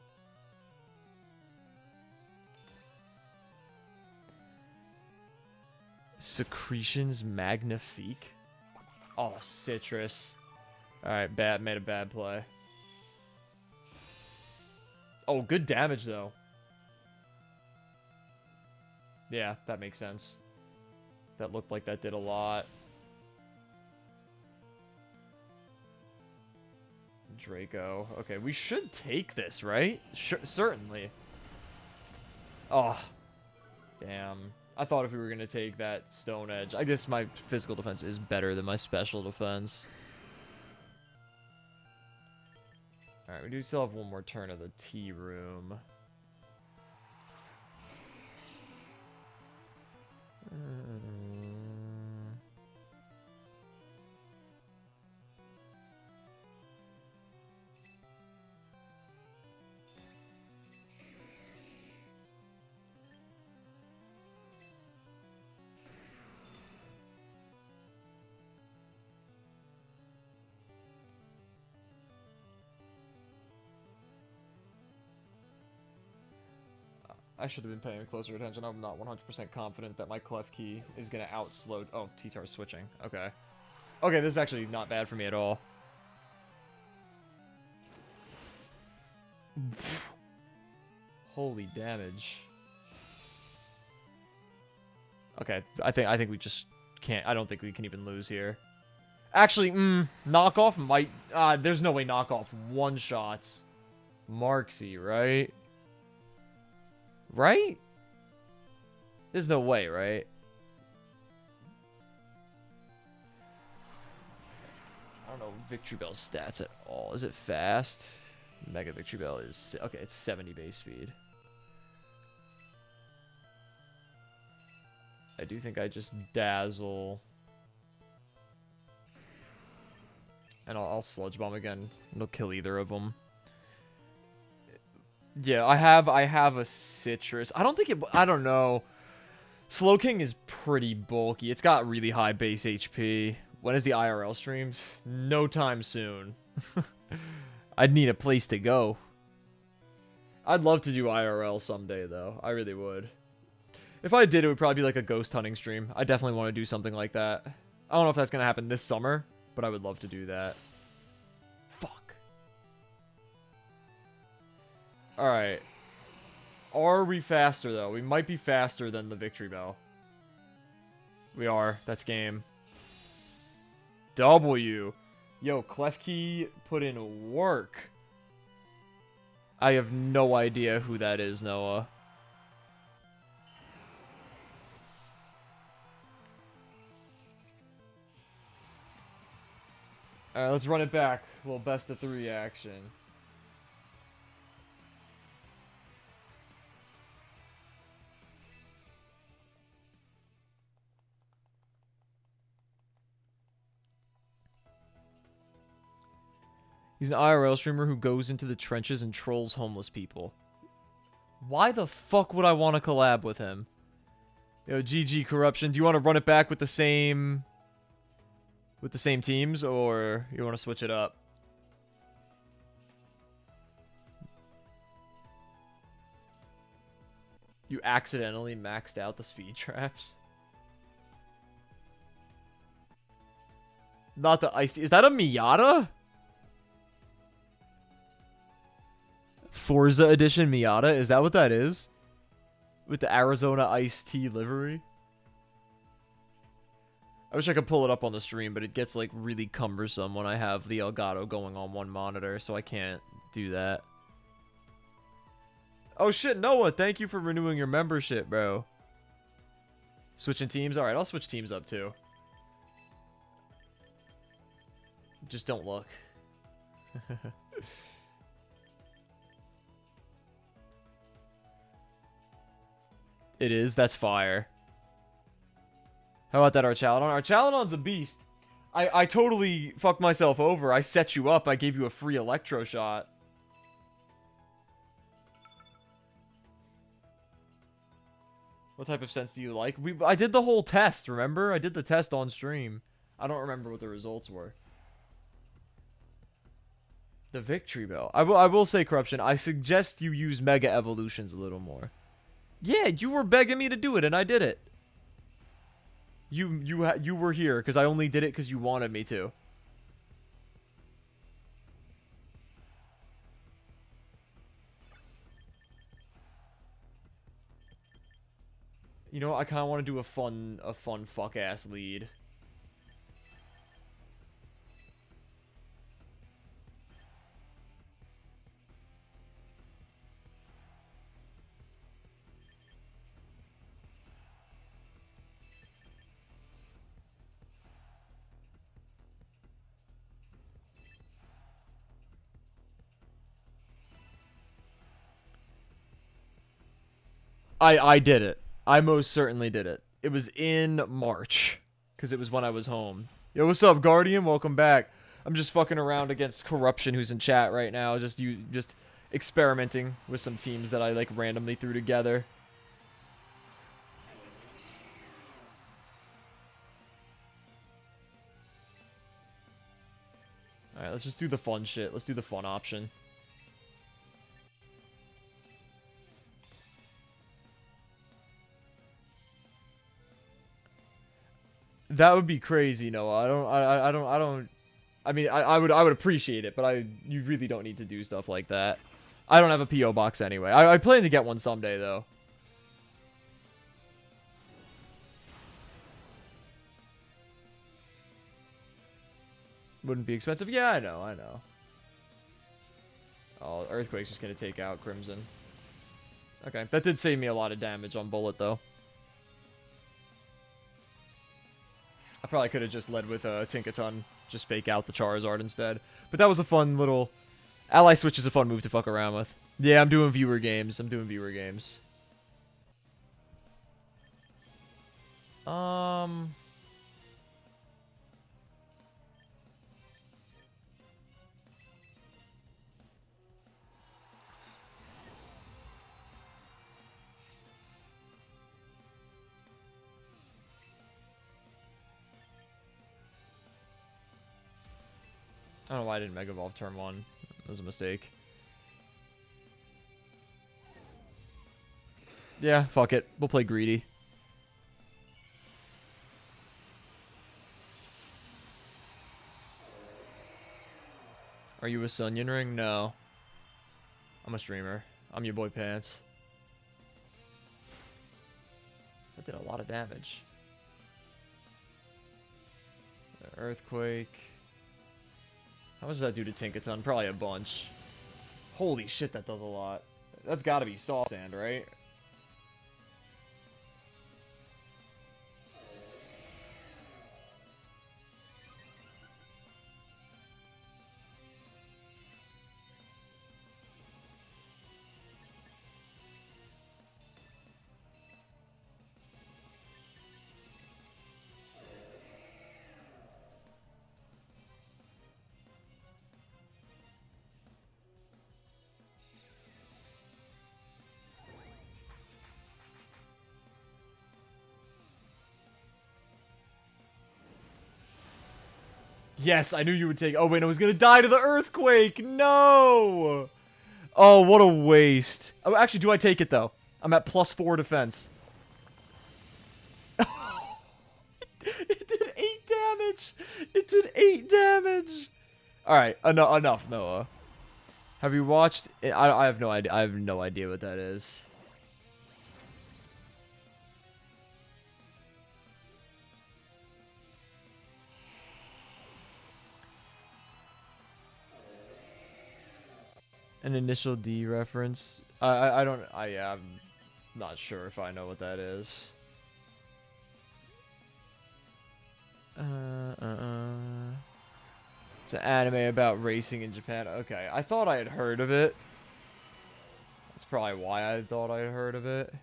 Secretions Magnifique. Oh, Citrus. Alright, made a bad play. Oh, good damage, though. Yeah, that makes sense. That looked like that did a lot. Draco. Okay, we should take this, right? Certainly. Oh. Damn. I thought if we were going to take that Stone Edge... I guess my physical defense is better than my special defense. Alright, we do still have one more turn of the tea room. I should have been paying closer attention. I'm not 100% confident that my Klefki is going to outslow... Oh, T-Tar's switching. Okay. Okay, this is actually not bad for me at all. Holy damage. Okay, I think we just can't. I don't think we can even lose here. Actually, knockoff might. There's no way knockoff one shots Marksy, right? Right? There's no way, right? I don't know Victory Bell stats at all. Is it fast? Mega Victory Bell is... Okay, it's 70 base speed. I do think I just dazzle. And I'll Sludge Bomb again. It'll kill either of them. Yeah, I have a Citrus. I don't think it... I don't know. Slowking is pretty bulky. It's got really high base HP. When is the IRL streams? No time soon. I'd need a place to go. I'd love to do IRL someday, though. I really would. If I did, it would probably be like a ghost hunting stream. I definitely want to do something like that. I don't know if that's going to happen this summer, but I would love to do that. Fuck. Alright. Are we faster, though? We might be faster than the Victory Bell. We are. That's game. W. Yo, Klefki put in work. I have no idea who that is, Noah. Alright, let's run it back. A little best of 3 action. He's an IRL streamer who goes into the trenches and trolls homeless people. Why the fuck would I want to collab with him? Yo, GG Corruption, do you want to run it back with the same... with the same teams, or you want to switch it up? You accidentally maxed out the speed traps? Not the ice... Is that a Miata? Forza Edition Miata? Is that what that is? With the Arizona Iced Tea livery? I wish I could pull it up on the stream, but it gets, like, really cumbersome when I have the Elgato going on one monitor, so I can't do that. Oh, shit, Noah, thank you for renewing your membership, bro. Switching teams? Alright, I'll switch teams up, too. Just don't look. It is? That's fire. How about that, Archaludon? Archaludon's a beast. I totally fucked myself over. I set you up. I gave you a free electro shot. What type of sense do you like? I did the whole test, remember? I did the test on stream. I don't remember what the results were. The Victory Bell. I will say, Corruption, I suggest you use Mega Evolutions a little more. Yeah, you were begging me to do it, and I did it. You were here, because I only did it because you wanted me to. You know, I kind of want to do a fun fuck-ass lead. I did it. I most certainly did it. It was in March. Because it was when I was home. Yo, what's up, Guardian? Welcome back. I'm just fucking around against Corruption, who's in chat right now. Just experimenting with some teams that I, like, randomly threw together. Alright, let's just do the fun shit. Let's do the fun option. That would be crazy, Noah. I mean, I would appreciate it, but you really don't need to do stuff like that. I don't have a P.O. box anyway. I plan to get one someday, though. wouldn't be expensive. Yeah, I know, I know. Oh, Earthquake's just gonna take out Crimson. Okay, that did save me a lot of damage on Bullet, though. I probably could have just led with Tinkaton, just fake out the Charizard instead. But that was a fun little... Ally Switch is a fun move to fuck around with. Yeah, I'm doing viewer games. I'm doing viewer games. I don't know why I didn't Mega Evolve turn 1. It was a mistake. Yeah, fuck it. We'll play greedy. Are you a Sunyon Ring? No. I'm a streamer. I'm your boy Pants. That did a lot of damage. Earthquake. How much does that do to Tinkaton? Probably a bunch. Holy shit, that does a lot. That's gotta be Soft Sand, right? Yes, I knew you would take... Oh, wait, I was going to die to the Earthquake. No! Oh, what a waste. Oh, actually, do I take it, though? I'm at +4 defense. It did 8 damage. It did 8 damage. All right, enough, Noah. Have you watched... I have no idea. I have no idea what that is. An initial D reference. Yeah, I'm not sure if I know what that is. It's an anime about racing in Japan. Okay, I thought I had heard of it. That's probably why I thought I had heard of it.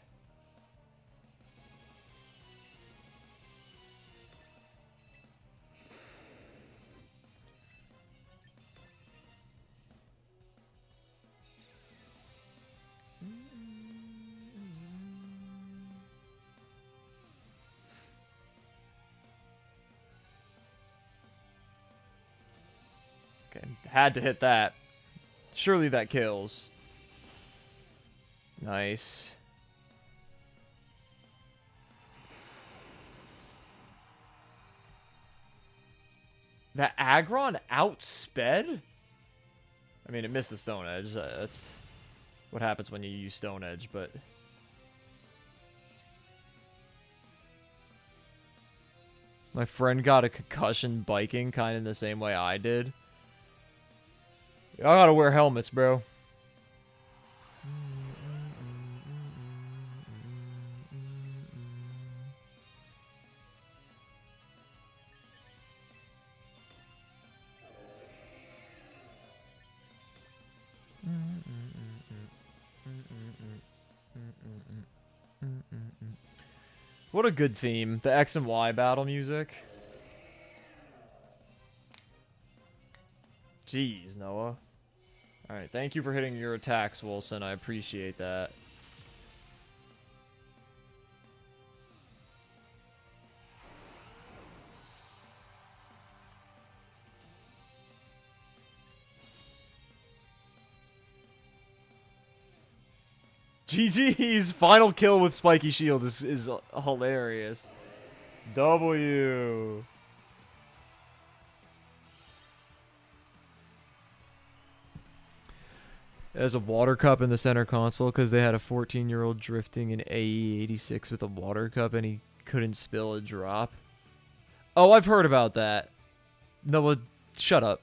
Okay, had to hit that. Surely that kills. Nice. That Aggron outsped? I mean, it missed the Stone Edge. That's what happens when you use Stone Edge, but... My friend got a concussion biking kind of in the same way I did. I gotta wear helmets, bro. What a good theme. The X and Y battle music. Jeez, Noah. Alright, thank you for hitting your attacks, Wilson. I appreciate that. GG's final kill with Spiky Shield is hilarious. W. There's a water cup in the center console because they had a 14-year-old drifting in AE 86 with a water cup and he couldn't spill a drop. Oh, I've heard about that. Noah, Shut up.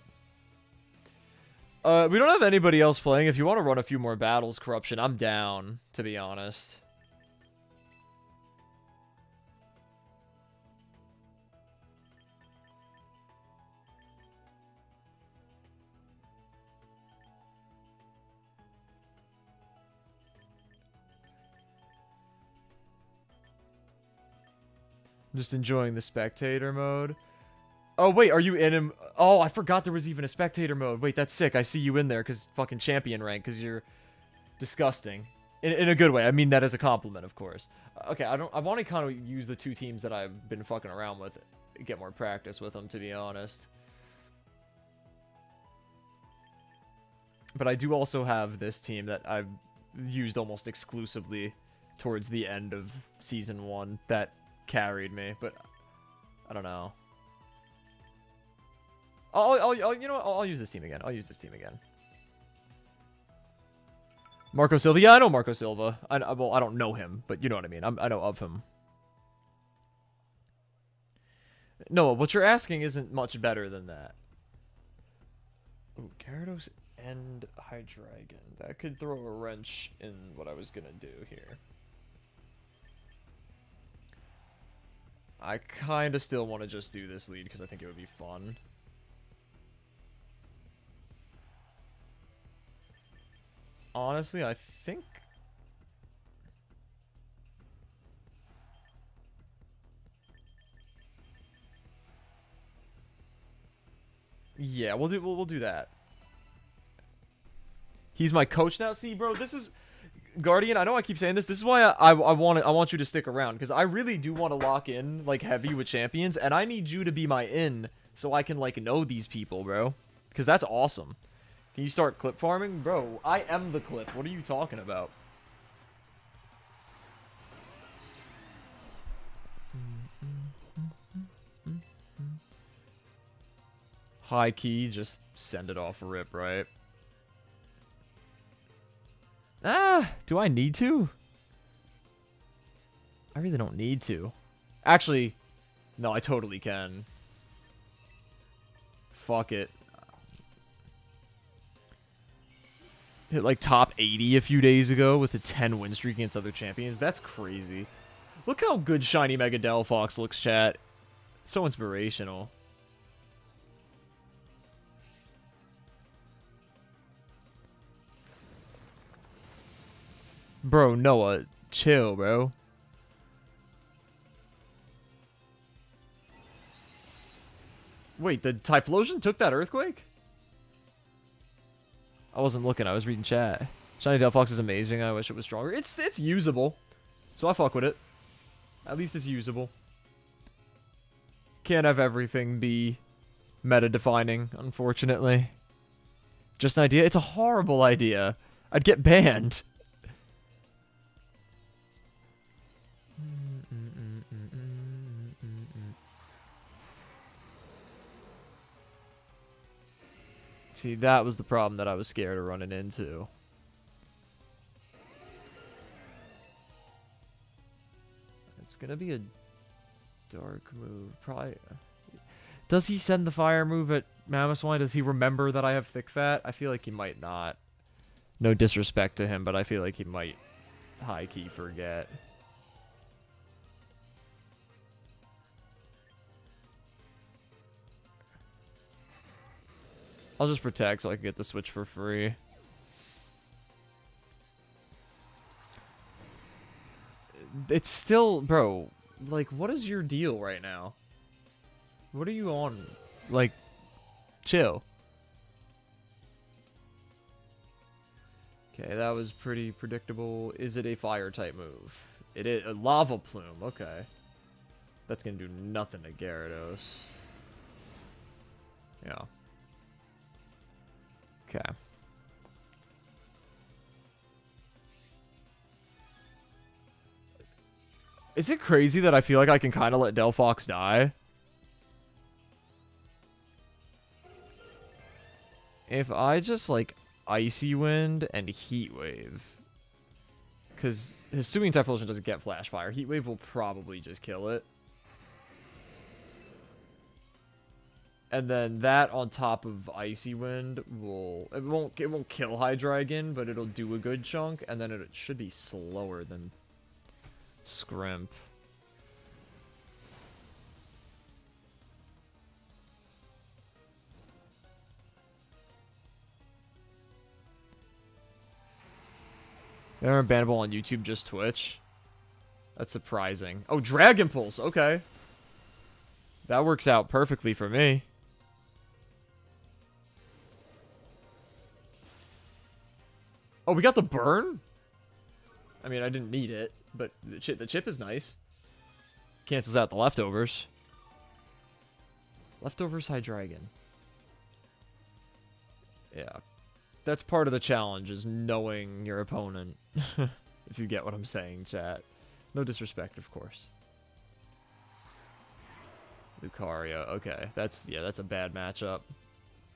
We don't have anybody else playing. If you want to run a few more battles, Corruption, I'm down, to be honest. Just enjoying the spectator mode. Oh, wait, are you in him? Oh, I forgot there was even a spectator mode. Wait, that's sick. I see you in there because fucking champion rank because you're disgusting. In a good way. I mean that as a compliment, of course. Okay, I want to kind of use the two teams that I've been fucking around with. Get more practice with them, to be honest. But I do also have this team that I've used almost exclusively towards the end of Season 1 that carried me, but I don't know. You know what? I'll use this team again. I'll use this team again. Marco Silva. Yeah, I know Marco Silva. Well, I don't know him, but you know what I mean. I know of him. No, what you're asking isn't much better than that. Ooh, Gyarados and Hydreigon. That could throw a wrench in what I was gonna do here. I kind of still want to just do this lead because I think it would be fun. Honestly, I think... Yeah, we'll do that. He's my coach now. See, bro, this is... Guardian, I know I keep saying this. This is why I want you to stick around, because I really do want to lock in like heavy with champions, and I need you to be my in so I can like know these people, bro. Because that's awesome. Can you start clip farming, bro? I am the clip. What are you talking about? High key, just send it off rip, right? Ah, do I need to? I really don't need to. Actually, no, I totally can. Fuck it. Hit like top 80 a few days ago with a 10 win streak against other champions. That's crazy. Look how good shiny Mega Delphox looks, chat. So inspirational. Bro, Noah, chill, bro. Wait, the Typhlosion took that Earthquake? I wasn't looking, I was reading chat. Shiny Delphox is amazing, I wish it was stronger. It's usable. So I fuck with it. At least it's usable. Can't have everything be meta-defining, unfortunately. Just an idea? It's a horrible idea. I'd get banned. See, that was the problem that I was scared of running into. It's gonna be a dark move. Probably. Does he send the fire move at Mamoswine? Does he remember that I have thick fat? I feel like he might not. No disrespect to him, but I feel like he might high-key forget. I'll just protect so I can get the switch for free. It's still... Bro, like, what is your deal right now? What are you on? Like, chill. Okay, that was pretty predictable. Is it a fire-type move? It is. A Lava Plume, okay. That's gonna do nothing to Gyarados. Yeah. Okay. Is it crazy that I feel like I can kind of let Delphox die? If I just, like, Icy Wind and Heat Wave. Because assuming Typhlosion doesn't get Flash Fire, Heat Wave will probably just kill it. And then that on top of Icy Wind it won't kill Hydreigon, but it'll do a good chunk, and then it should be slower than Scrimp. They aren't bannable on YouTube, just Twitch. That's surprising. Oh, Dragon Pulse. Okay. That works out perfectly for me. Oh, we got the burn? I mean, I didn't need it, but the chip is nice. Cancels out the leftovers. Leftovers Hydreigon. Yeah. That's part of the challenge, is knowing your opponent. If you get what I'm saying, chat. No disrespect, of course. Lucario. Okay. That's a bad matchup.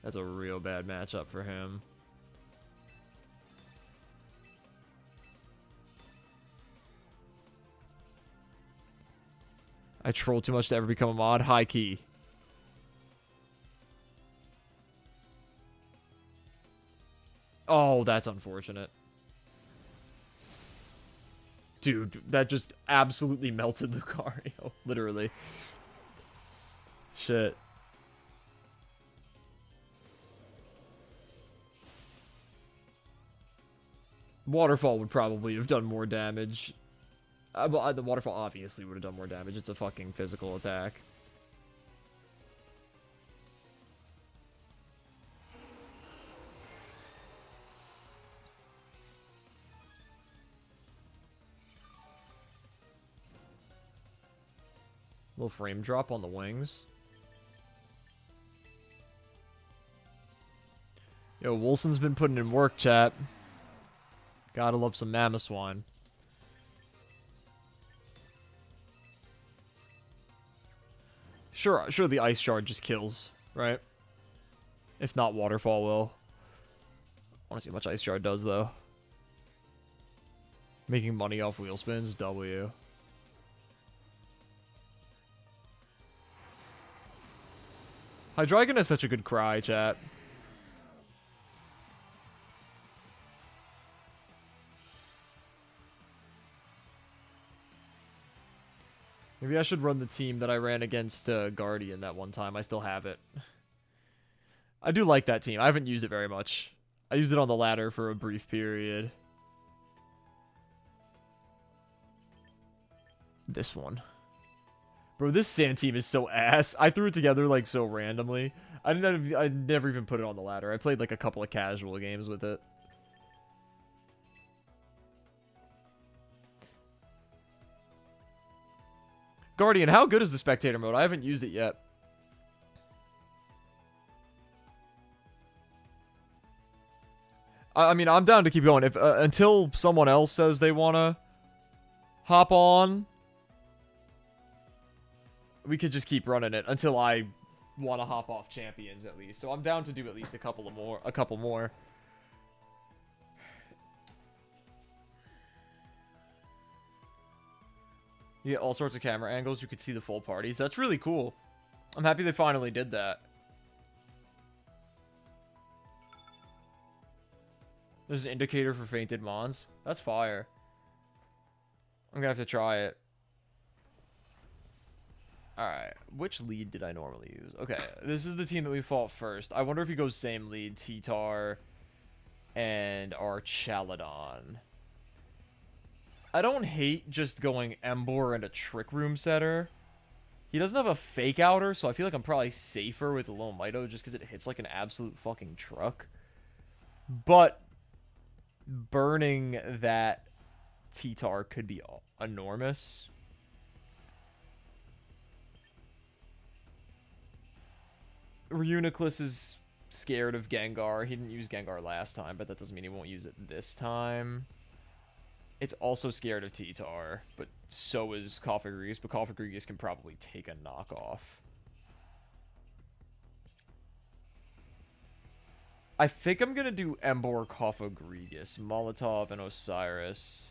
That's a real bad matchup for him. I troll too much to ever become a mod. High key. Oh, that's unfortunate. Dude, that just absolutely melted Lucario. Literally. Shit. Waterfall would probably have done more damage. Well, the Waterfall obviously would have done more damage. It's a fucking physical attack. Little frame drop on the wings. Yo, Wilson's been putting in work, chat. Gotta love some Mamoswine. Sure, the Ice Shard just kills, right? If not, Waterfall will. I want to see how much Ice Shard does, though. Making money off wheel spins, W. Hydreigon has such a good cry, chat. Maybe I should run the team that I ran against Guardian that one time. I still have it. I do like that team. I haven't used it very much. I used it on the ladder for a brief period. This one. Bro, this sand team is so ass. I threw it together like so randomly. I never even put it on the ladder. I played like a couple of casual games with it. Guardian, how good is the spectator mode? I haven't used it yet. I mean, I'm down to keep going. If until someone else says they want to hop on, we could just keep running it until I want to hop off champions at least. So I'm down to do at least a couple more. You get all sorts of camera angles. You could see the full parties. That's really cool. I'm happy they finally did that. There's an indicator for fainted mons. That's fire. I'm gonna have to try it. Alright, which lead did I normally use? Okay, this is the team that we fought first. I wonder if he goes same lead, T-Tar and our Chaladon. I don't hate just going Emboar and a Trick Room Setter. He doesn't have a Fake Outer, so I feel like I'm probably safer with a Lomito just because it hits like an absolute fucking truck. But burning that T-Tar could be enormous. Reuniclus is scared of Gengar. He didn't use Gengar last time, but that doesn't mean he won't use it this time. It's also scared of T-Tar, but so is Cofagrigus, but Cofagrigus can probably take a knockoff. I think I'm going to do Emboar, Cofagrigus, Molotov, and Osiris.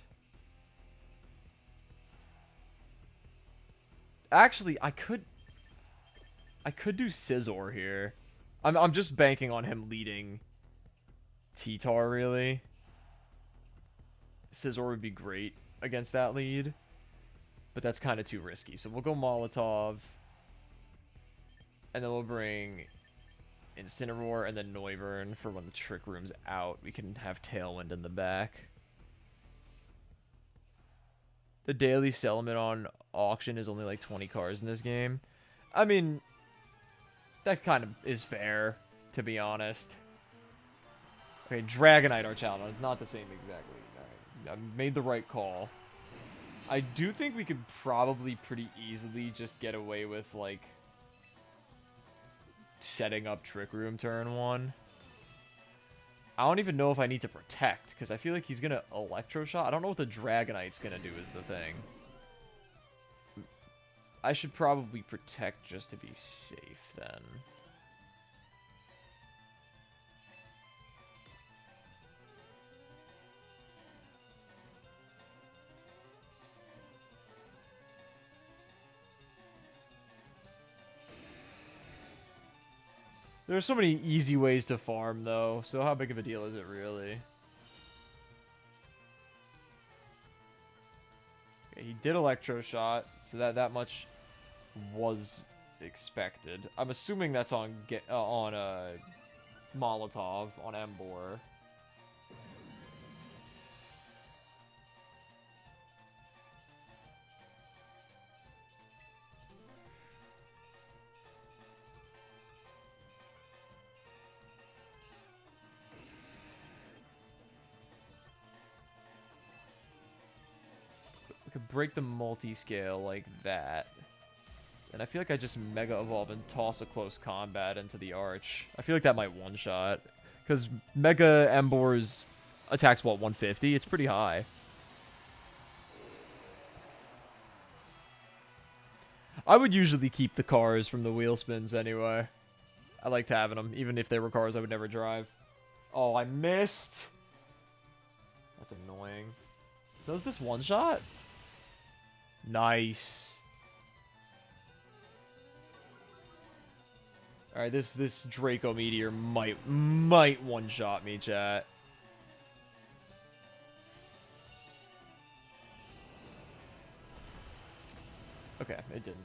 Actually, I could... I could do Scizor here. I'm just banking on him leading T-Tar, really. Scizor would be great against that lead. But that's kind of too risky. So we'll go Molotov. And then we'll bring Incineroar and then Noivern for when the Trick Room's out. We can have Tailwind in the back. The daily sell limit on auction is only like 20 cars in this game. I mean, that kind of is fair, to be honest. Okay, Dragonite Archaludon. It's not the same exactly. Right. I made the right call. I do think we could probably pretty easily just get away with, like, setting up Trick Room turn 1. I don't even know if I need to protect, because I feel like he's going to Electro Shot. I don't know what the Dragonite's going to do is the thing. I should probably protect just to be safe, then. There's so many easy ways to farm, though, so how big of a deal is it, really? Okay, he did Electro Shot, so that much was expected. I'm assuming that's on Molotov, on Emboar. We could break the multi-scale like that. And I feel like I just Mega Evolve and toss a close combat into the Arch. I feel like that might one-shot. Because Mega Emboar's attacks, what, 150? It's pretty high. I would usually keep the cars from the wheel spins anyway. I liked having them, even if they were cars I would never drive. Oh, I missed! That's annoying. Does this one-shot? Nice. Alright, this Draco Meteor might one-shot me, chat. Okay, it didn't.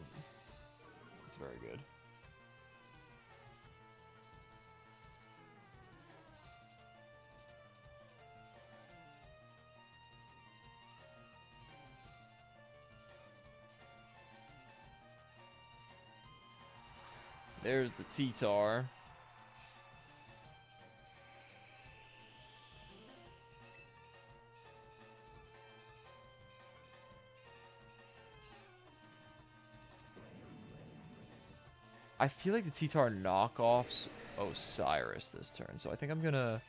It's very good. There's the T-Tar. I feel like the T-Tar knockoffs Osiris this turn, so I think I'm gonna...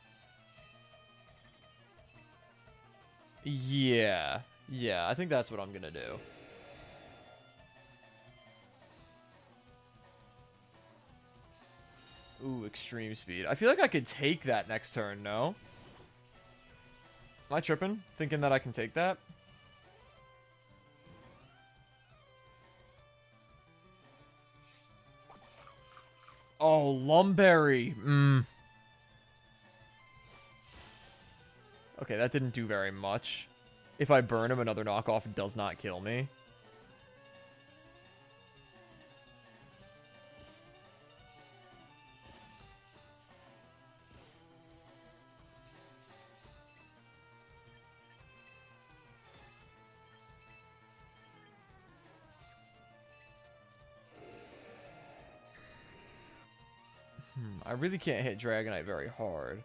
Yeah, I think that's what I'm gonna do. Ooh, extreme speed. I feel like I could take that next turn, no? Am I tripping? Thinking that I can take that? Oh, Lumberry. Okay, that didn't do very much. If I burn him, another knockoff does not kill me. I really can't hit Dragonite very hard.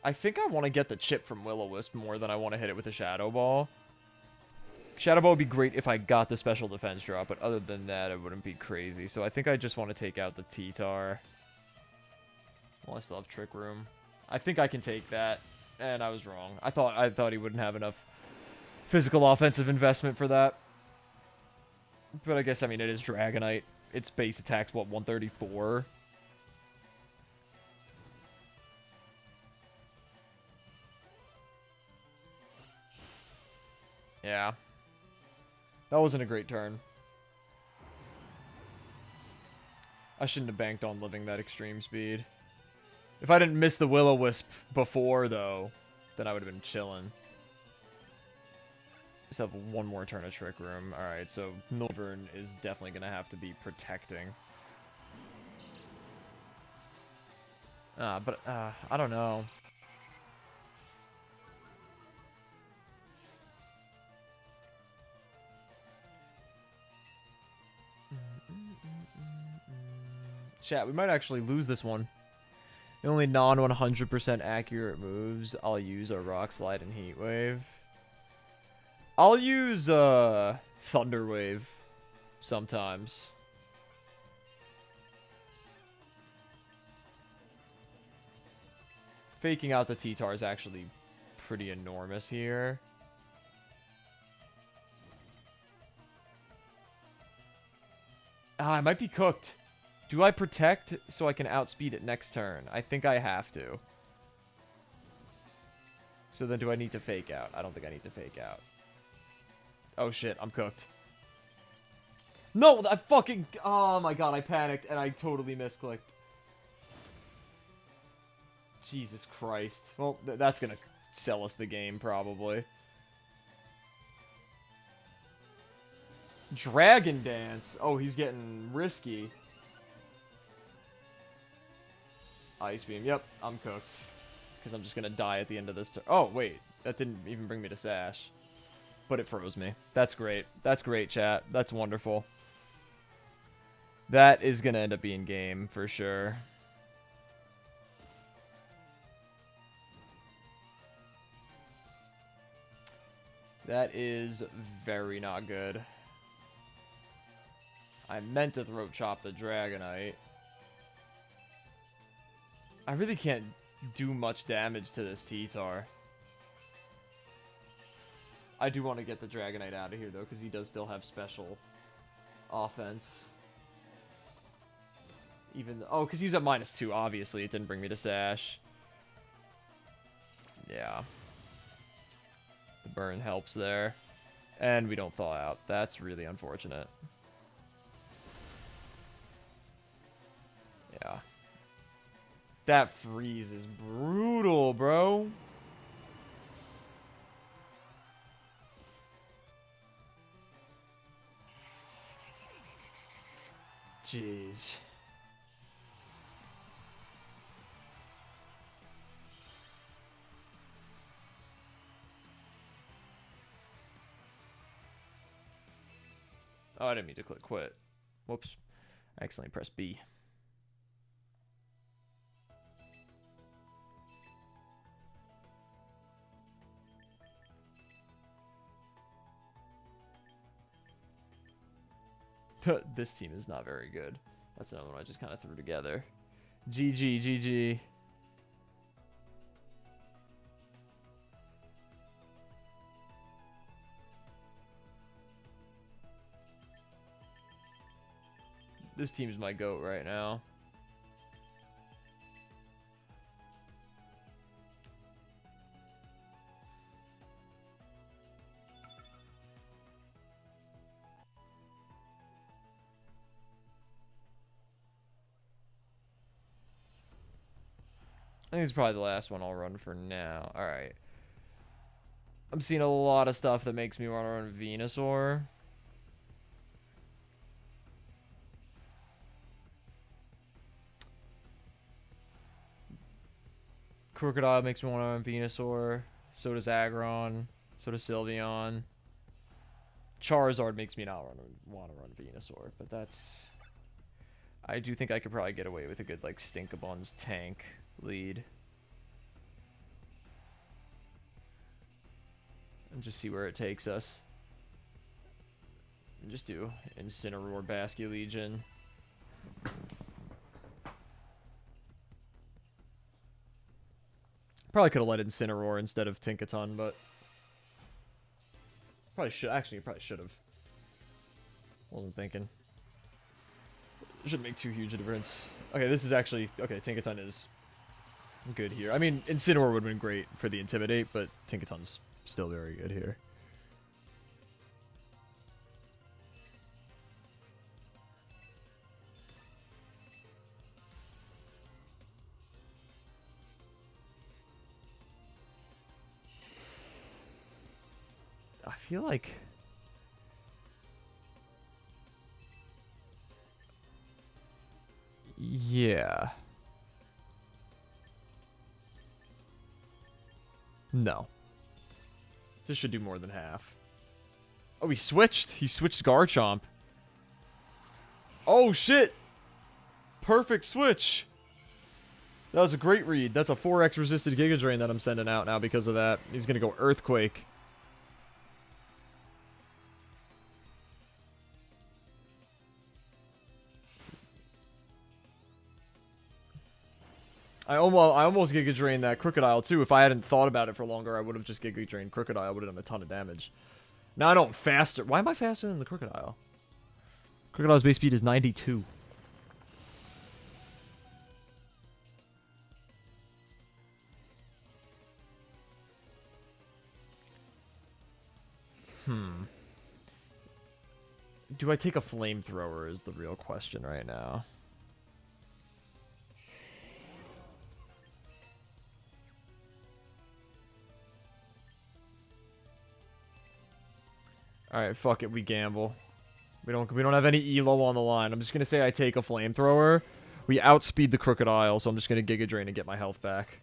I think I want to get the chip from Will-O-Wisp more than I want to hit it with a Shadow Ball. Shadow Ball would be great if I got the special defense drop, but other than that, it wouldn't be crazy. So I think I just want to take out the T-Tar. Well, I still have Trick Room. I think I can take that. And I was wrong. I thought he wouldn't have enough physical offensive investment for that. But I guess, I mean, it is Dragonite. Its base attack's, what, 134? Yeah. That wasn't a great turn. I shouldn't have banked on living that extreme speed. If I didn't miss the Will-O-Wisp before, though, then I would have been chilling. Just have one more turn of Trick Room. Alright, so Milburn is definitely going to have to be protecting. But I don't know. Chat, we might actually lose this one. The only non-100% accurate moves I'll use are Rock Slide and Heat Wave. I'll use Thunder Wave sometimes. Faking out the T-Tar is actually pretty enormous here. I might be cooked. Do I protect so I can outspeed it next turn? I think I have to. So then do I need to fake out? I don't think I need to fake out. Oh shit, I'm cooked. No, I fucking... Oh my god, I panicked and I totally misclicked. Jesus Christ. Well, that's gonna sell us the game, probably. Dragon Dance. Oh, he's getting risky. Ice Beam. Yep, I'm cooked. Because I'm just going to die at the end of this turn. Oh, wait. That didn't even bring me to Sash. But it froze me. That's great. That's great, chat. That's wonderful. That is going to end up being game for sure. That is very not good. I meant to Throat Chop the Dragonite. I really can't do much damage to this T-Tar. I do want to get the Dragonite out of here, though, because he does still have special offense. Even oh, because he was at -2, obviously. It didn't bring me to Sash. Yeah. The burn helps there. And we don't thaw out. That's really unfortunate. Yeah. That freeze is brutal, bro. Jeez. Oh, I didn't mean to click quit. Whoops. I accidentally pressed B. This team is not very good. That's another one I just kind of threw together. GG, GG. This team's my GOAT right now. I think it's probably the last one I'll run for now. Alright. I'm seeing a lot of stuff that makes me want to run Venusaur. Crocodile makes me want to run Venusaur. So does Aggron. So does Sylveon. Charizard makes me not want to run Venusaur. But that's... I do think I could probably get away with a good, like, Stinkabon's tank lead. And just see where it takes us. And just do Incineroar, Basculegion. Probably could have led Incineroar instead of Tinkaton, but... Probably should. Actually, probably should have. Wasn't thinking. Shouldn't make too huge a difference. Okay, this is actually... Okay, Tinkaton is good here. I mean, Incineroar would have been great for the Intimidate, but Tinkaton's still very good here. feel like... Yeah. No. This should do more than half. Oh, he switched. He switched Garchomp. Oh, shit. Perfect switch. That was a great read. That's a 4x resisted Giga Drain that I'm sending out now because of that. He's going to go Earthquake. I almost Giga Drained that Crocodile too. If I hadn't thought about it for longer, I would have just Giga Drained Crocodile. Would have done a ton of damage. Now I don't faster. Why am I faster than the Crocodile? Crocodile's base speed is 92. Do I take a flamethrower is the real question right now. Alright, fuck it, we gamble. We don't have any elo on the line. I'm just gonna say I take a flamethrower. We outspeed the Crocodile, so I'm just gonna Giga Drain and get my health back.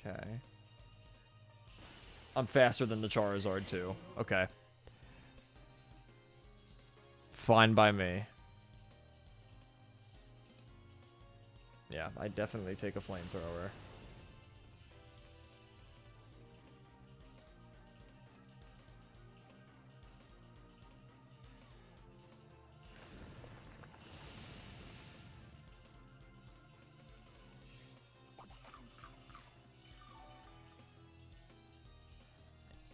Okay. I'm faster than the Charizard, too. Okay. Fine by me. Yeah, I definitely take a flamethrower.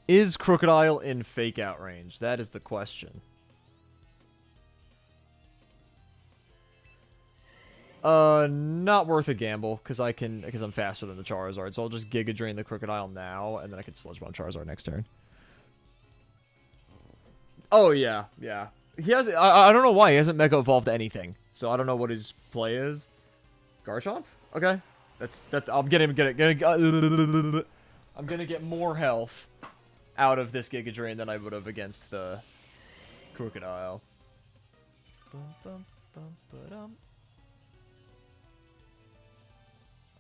Is Crocodile in fake out range? That is the question. Not worth a gamble, because I'm faster than the Charizard, so I'll just Giga Drain the Crocodile now, and then I can Sludge Bomb Charizard next turn. Oh, yeah, yeah. He has, I don't know why, he hasn't Mega Evolved anything, so I don't know what his play is. Garchomp? Okay. I'm gonna get more health out of this Giga Drain than I would have against the Crocodile.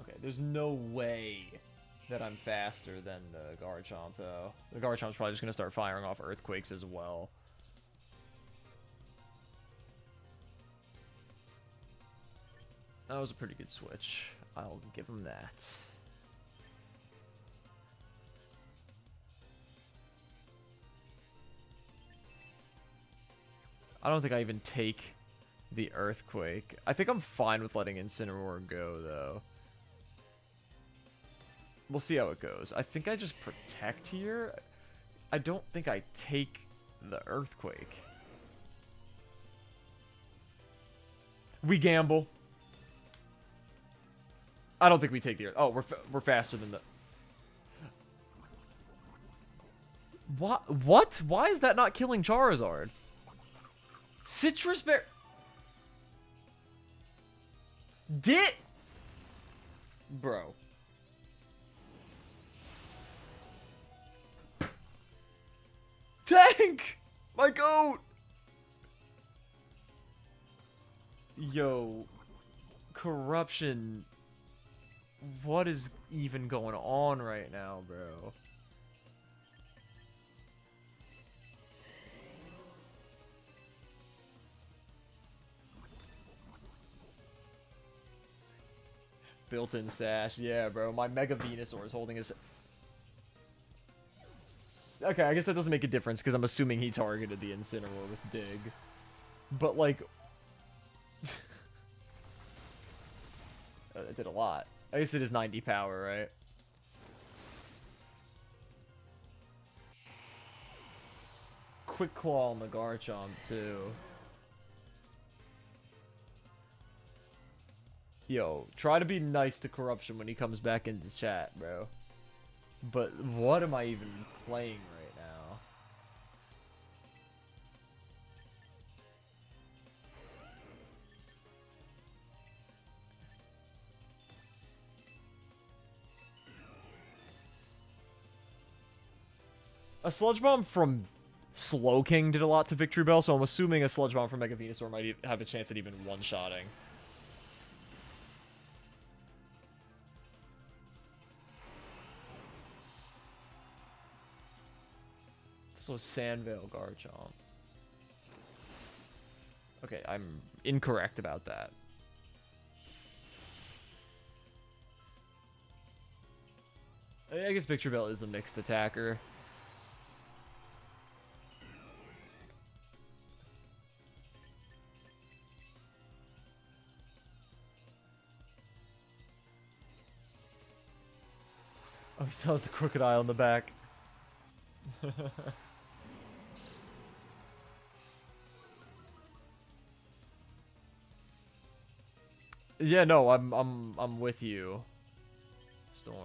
Okay, there's no way that I'm faster than the Garchomp, though. The Garchomp's probably just going to start firing off Earthquakes as well. That was a pretty good switch. I'll give him that. I don't think I even take the Earthquake. I think I'm fine with letting Incineroar go, though. We'll see how it goes. I think I just protect here. I don't think I take the Earthquake. We gamble. I don't think we take the Earth. Oh, we're faster than the... What? Why is that not killing Charizard? Citrus Bear... Bro. Tank! My goat! Yo. Corruption. What is even going on right now, bro? Built-in sash. Yeah, bro. My Mega Venusaur is holding his... Okay, I guess that doesn't make a difference, because I'm assuming he targeted the Incineroar with Dig. But, like... it did a lot. I guess it is 90 power, right? Quick Claw on the Garchomp, too. Yo, try to be nice to Corruption when he comes back into chat, bro. But what am I even playing right now? A Sludge Bomb from Slowking did a lot to Victory Bell, so I'm assuming a Sludge Bomb from Mega Venusaur might have a chance at even one-shotting. So Sandvale Garchomp. Okay, I'm incorrect about that. I guess Victory Bell is a mixed attacker. Oh, he still has the crocodile in the back. Yeah, no, I'm with you. Storm.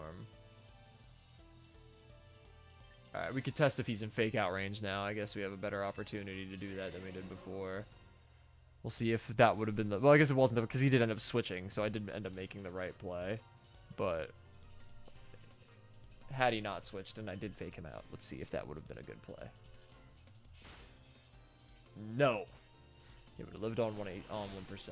Alright, we could test if he's in fake out range now. I guess we have a better opportunity to do that than we did before. We'll see if that would have been the... Well, I guess it wasn't, because he did end up switching, so I did end up making the right play. But had he not switched and I did fake him out, let's see if that would have been a good play. No. He would have lived on 1%.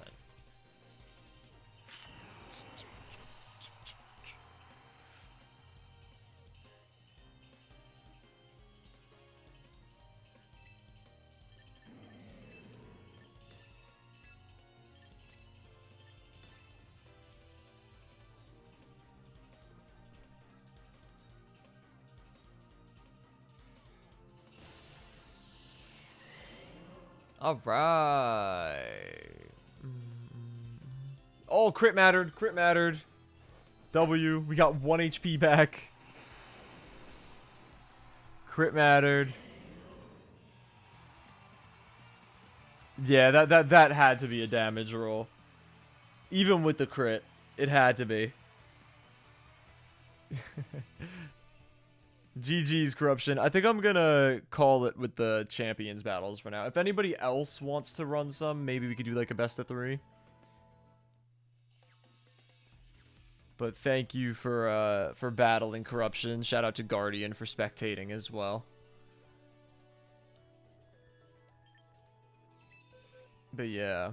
All right. Oh, crit mattered. Crit mattered. W. We got 1 HP back. Crit mattered. Yeah, that had to be a damage roll. Even with the crit, it had to be. GG's Corruption. I think I'm gonna call it with the champions battles for now. If anybody else wants to run some, maybe we could do like a best of 3. But thank you for battling Corruption. Shout out to Guardian for spectating as well. But yeah.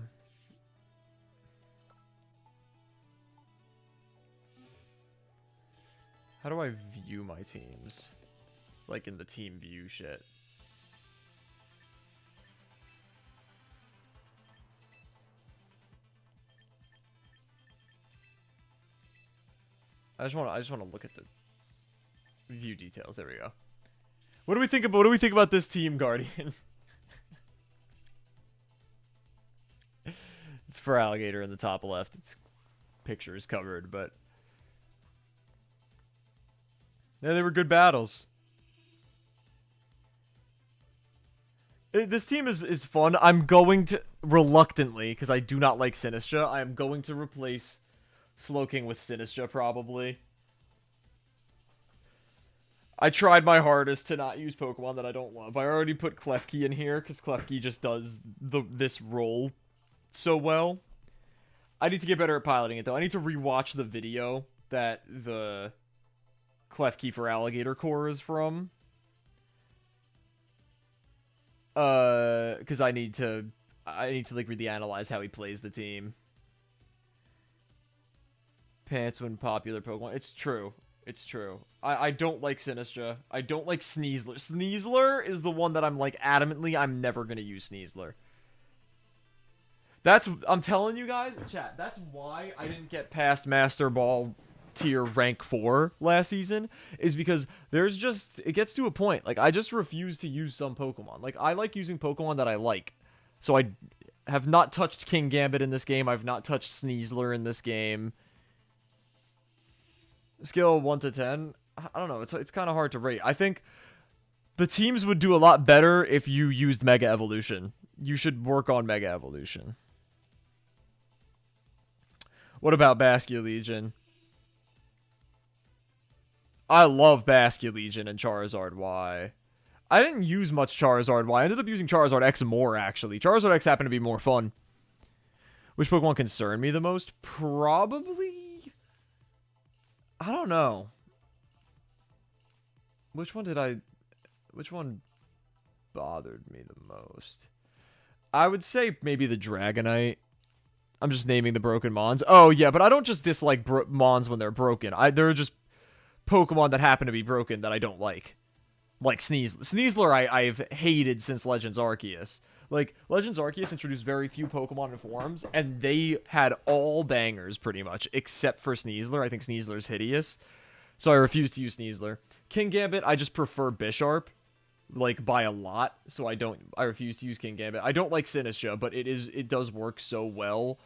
How do I view my teams? Like in the team view shit. I just want to look at the view details. There we go. What do we think about this team, Guardian? It's for Alligator in the top left. Its picture is covered, but yeah, they were good battles. This team is fun. I'm going to, reluctantly, because I do not like Sinistra, I am going to replace Slowking with Sinistra, probably. I tried my hardest to not use Pokemon that I don't love. I already put Klefki in here, because Klefki just does this role so well. I need to get better at piloting it, though. I need to rewatch the video that the Klefki for Alligator Core is from. Because I need to like really analyze how he plays the team. Pants when popular Pokemon. It's true. It's true. I don't like Sinistra. I don't like Sneasler. Sneasler is the one that I'm like adamantly I'm never gonna use Sneasler. I'm telling you guys, chat, that's why I didn't get past Master Ball tier rank 4 last season, is because there's just, it gets to a point, like, I just refuse to use some Pokemon. Like, I like using Pokemon that I like. So I have not touched King Gambit in this game. I've not touched Sneasler in this game. Skill 1 to 10, I don't know, it's kind of hard to rate. I think the teams would do a lot better if you used Mega Evolution. You should work on Mega Evolution. What about Basculegion? I love Basculegion and Charizard Y. I didn't use much Charizard Y. I ended up using Charizard X more, actually. Charizard X happened to be more fun. Which Pokemon concern me the most? Probably... I don't know. Which one did I... Which one bothered me the most? I would say maybe the Dragonite. I'm just naming the broken Mons. Oh, yeah, but I don't just dislike Mons when they're broken. There are just Pokemon that happen to be broken that I don't like. Like Sneasler. Sneasler I've hated since Legends Arceus. Like, Legends Arceus introduced very few Pokemon and forms, and they had all bangers, pretty much, except for Sneasler. I think Sneasler's hideous, so I refuse to use Sneasler. Kingambit, I just prefer Bisharp, like, by a lot, so I refuse to use Kingambit. I don't like Sinistcha, but it does work so well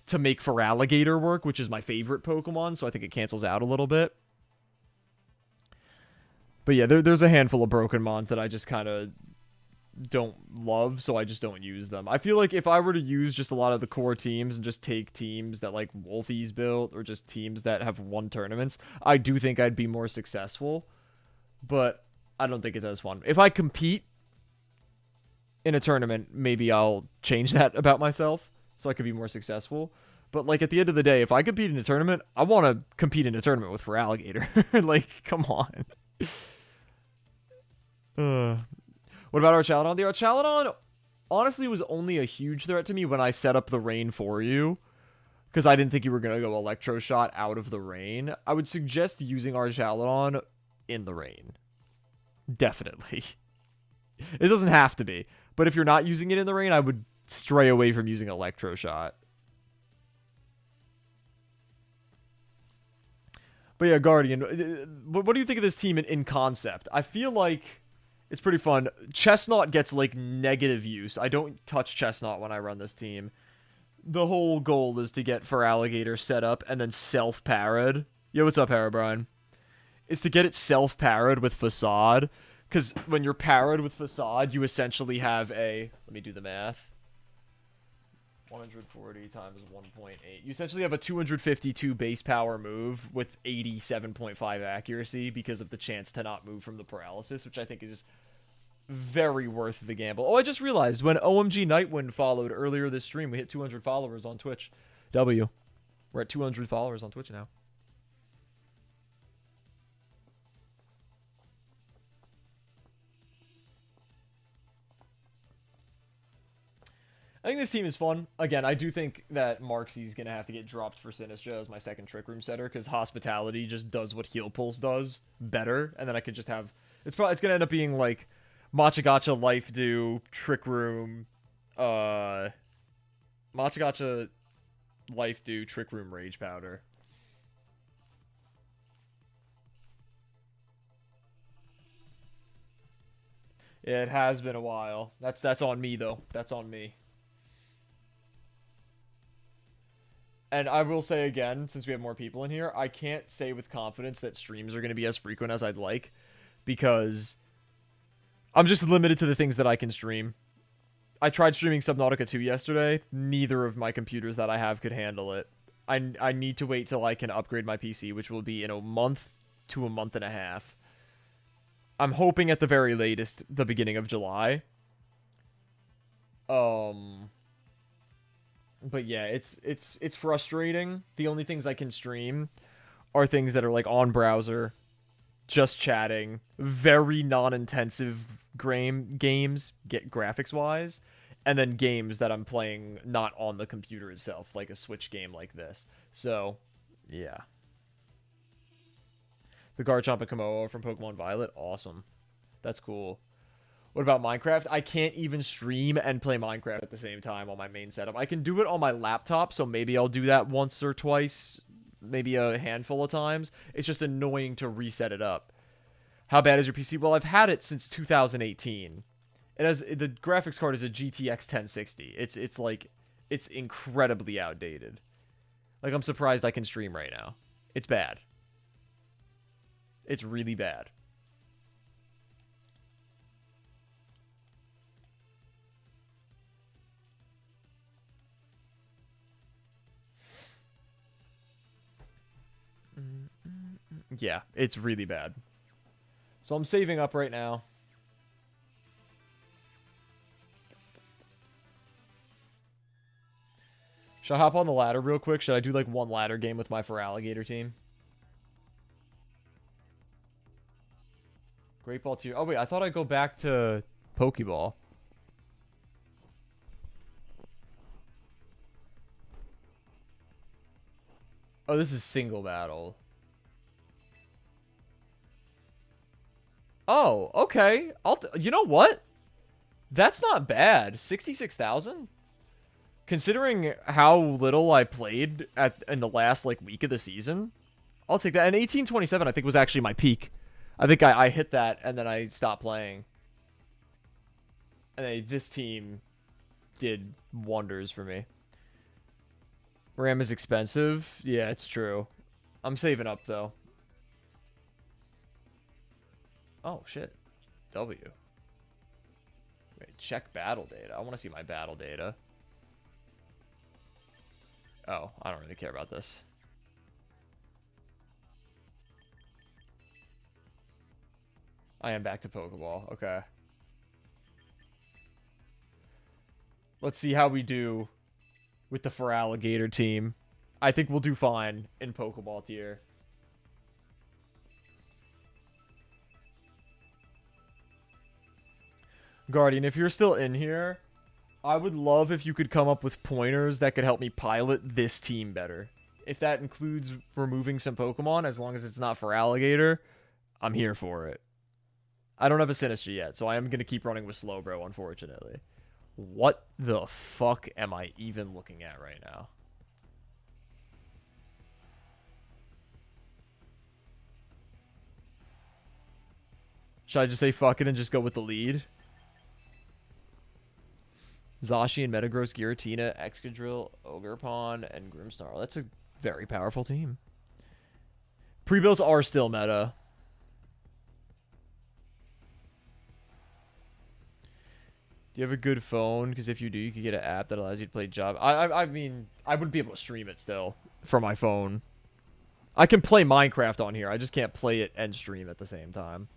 to make Feraligatr work, which is my favorite Pokemon, so I think it cancels out a little bit. But yeah, there's a handful of broken Mons that I just kind of don't love, so I just don't use them. I feel like if I were to use just a lot of the core teams and just take teams that like Wolfie's built, or just teams that have won tournaments, I do think I'd be more successful, but I don't think it's as fun. If I compete in a tournament, maybe I'll change that about myself so I could be more successful. But like at the end of the day, if I compete in a tournament, I want to compete in a tournament with Feraligatr. Like, come on. What about Archaludon? The Archaludon honestly was only a huge threat to me when I set up the rain for you, because I didn't think you were going to go Electro Shot out of the rain. I would suggest using Archaludon in the rain. Definitely. It doesn't have to be, but if you're not using it in the rain, I would stray away from using Electro Shot. But yeah, Guardian, what do you think of this team in concept? I feel like it's pretty fun. Chestnut gets, like, negative use. I don't touch Chestnut when I run this team. The whole goal is to get Feraligatr set up and then self-parried. Yo, what's up, Herobrine? Is to get it self-parried with Facade. Because when you're parried with Facade, you essentially have a... Let me do the math. 140 times 1.8. You essentially have a 252 base power move with 87.5 accuracy because of the chance to not move from the paralysis, which I think is very worth the gamble. Oh, I just realized when OMG Nightwind followed earlier this stream, we hit 200 followers on Twitch. We're at 200 followers on Twitch now. I think this team is fun. Again, I do think that Marxie's going to have to get dropped for Sinistcha as my second Trick Room setter, because Hospitality just does what Heal Pulse does better, and then I could just have... It's going to end up being, like, Machagacha, Life Dew, Trick Room, Machagacha, Life Dew, Trick Room, Rage Powder. Yeah, it has been a while. That's on me, though. That's on me. And I will say again, since we have more people in here, I can't say with confidence that streams are going to be as frequent as I'd like, because I'm just limited to the things that I can stream. I tried streaming Subnautica 2 yesterday. Neither of my computers that I have could handle it. I need to wait till I can upgrade my PC, which will be in a month to a month and a half. I'm hoping at the very latest, the beginning of July. But yeah, it's frustrating. The only things I can stream are things that are like on browser, just chatting, very non-intensive games, get graphics-wise, and then games that I'm playing not on the computer itself, like a Switch game like this. So, yeah. The Garchomp and Komodo from Pokemon Violet, awesome. That's cool. What about Minecraft? I can't even stream and play Minecraft at the same time on my main setup. I can do it on my laptop, so maybe I'll do that once or twice, maybe a handful of times. It's just annoying to reset it up. How bad is your PC? Well, I've had it since 2018. The graphics card is a GTX 1060. It's like, it's incredibly outdated. Like, I'm surprised I can stream right now. It's bad. It's really bad. Yeah, it's really bad. So I'm saving up right now. Should I hop on the ladder real quick? Should I do like one ladder game with my Feraligatr team? Great Ball tier. Oh, wait. I thought I'd go back to Pokeball. Oh, this is single battle. Oh, okay. You know what? That's not bad. 66,000? Considering how little I played in the last like week of the season, I'll take that. And 1827 I think was actually my peak. I think I hit that and then I stopped playing. And this team did wonders for me. RAM is expensive. Yeah, it's true. I'm saving up though. Oh shit. W. Wait, check battle data. I want to see my battle data. Oh, I don't really care about this. I am back to Pokeball. Okay. Let's see how we do with the Feraligatr team. I think we'll do fine in Pokeball tier. Guardian, if you're still in here, I would love if you could come up with pointers that could help me pilot this team better. If that includes removing some Pokemon, as long as it's not Feraligatr, I'm here for it. I don't have a Sinistcha yet, so I am going to keep running with Slowbro, unfortunately. What the fuck am I even looking at right now? Should I just say fuck it and just go with the lead? Zacian, Metagross, Giratina, Excadrill, Ogerpon, and Grimmsnarl. That's a very powerful team. Pre-builds are still meta. Do you have a good phone? Because if you do, you could get an app that allows you to play Java. I mean, I wouldn't be able to stream it still from my phone. I can play Minecraft on here. I just can't play it and stream at the same time.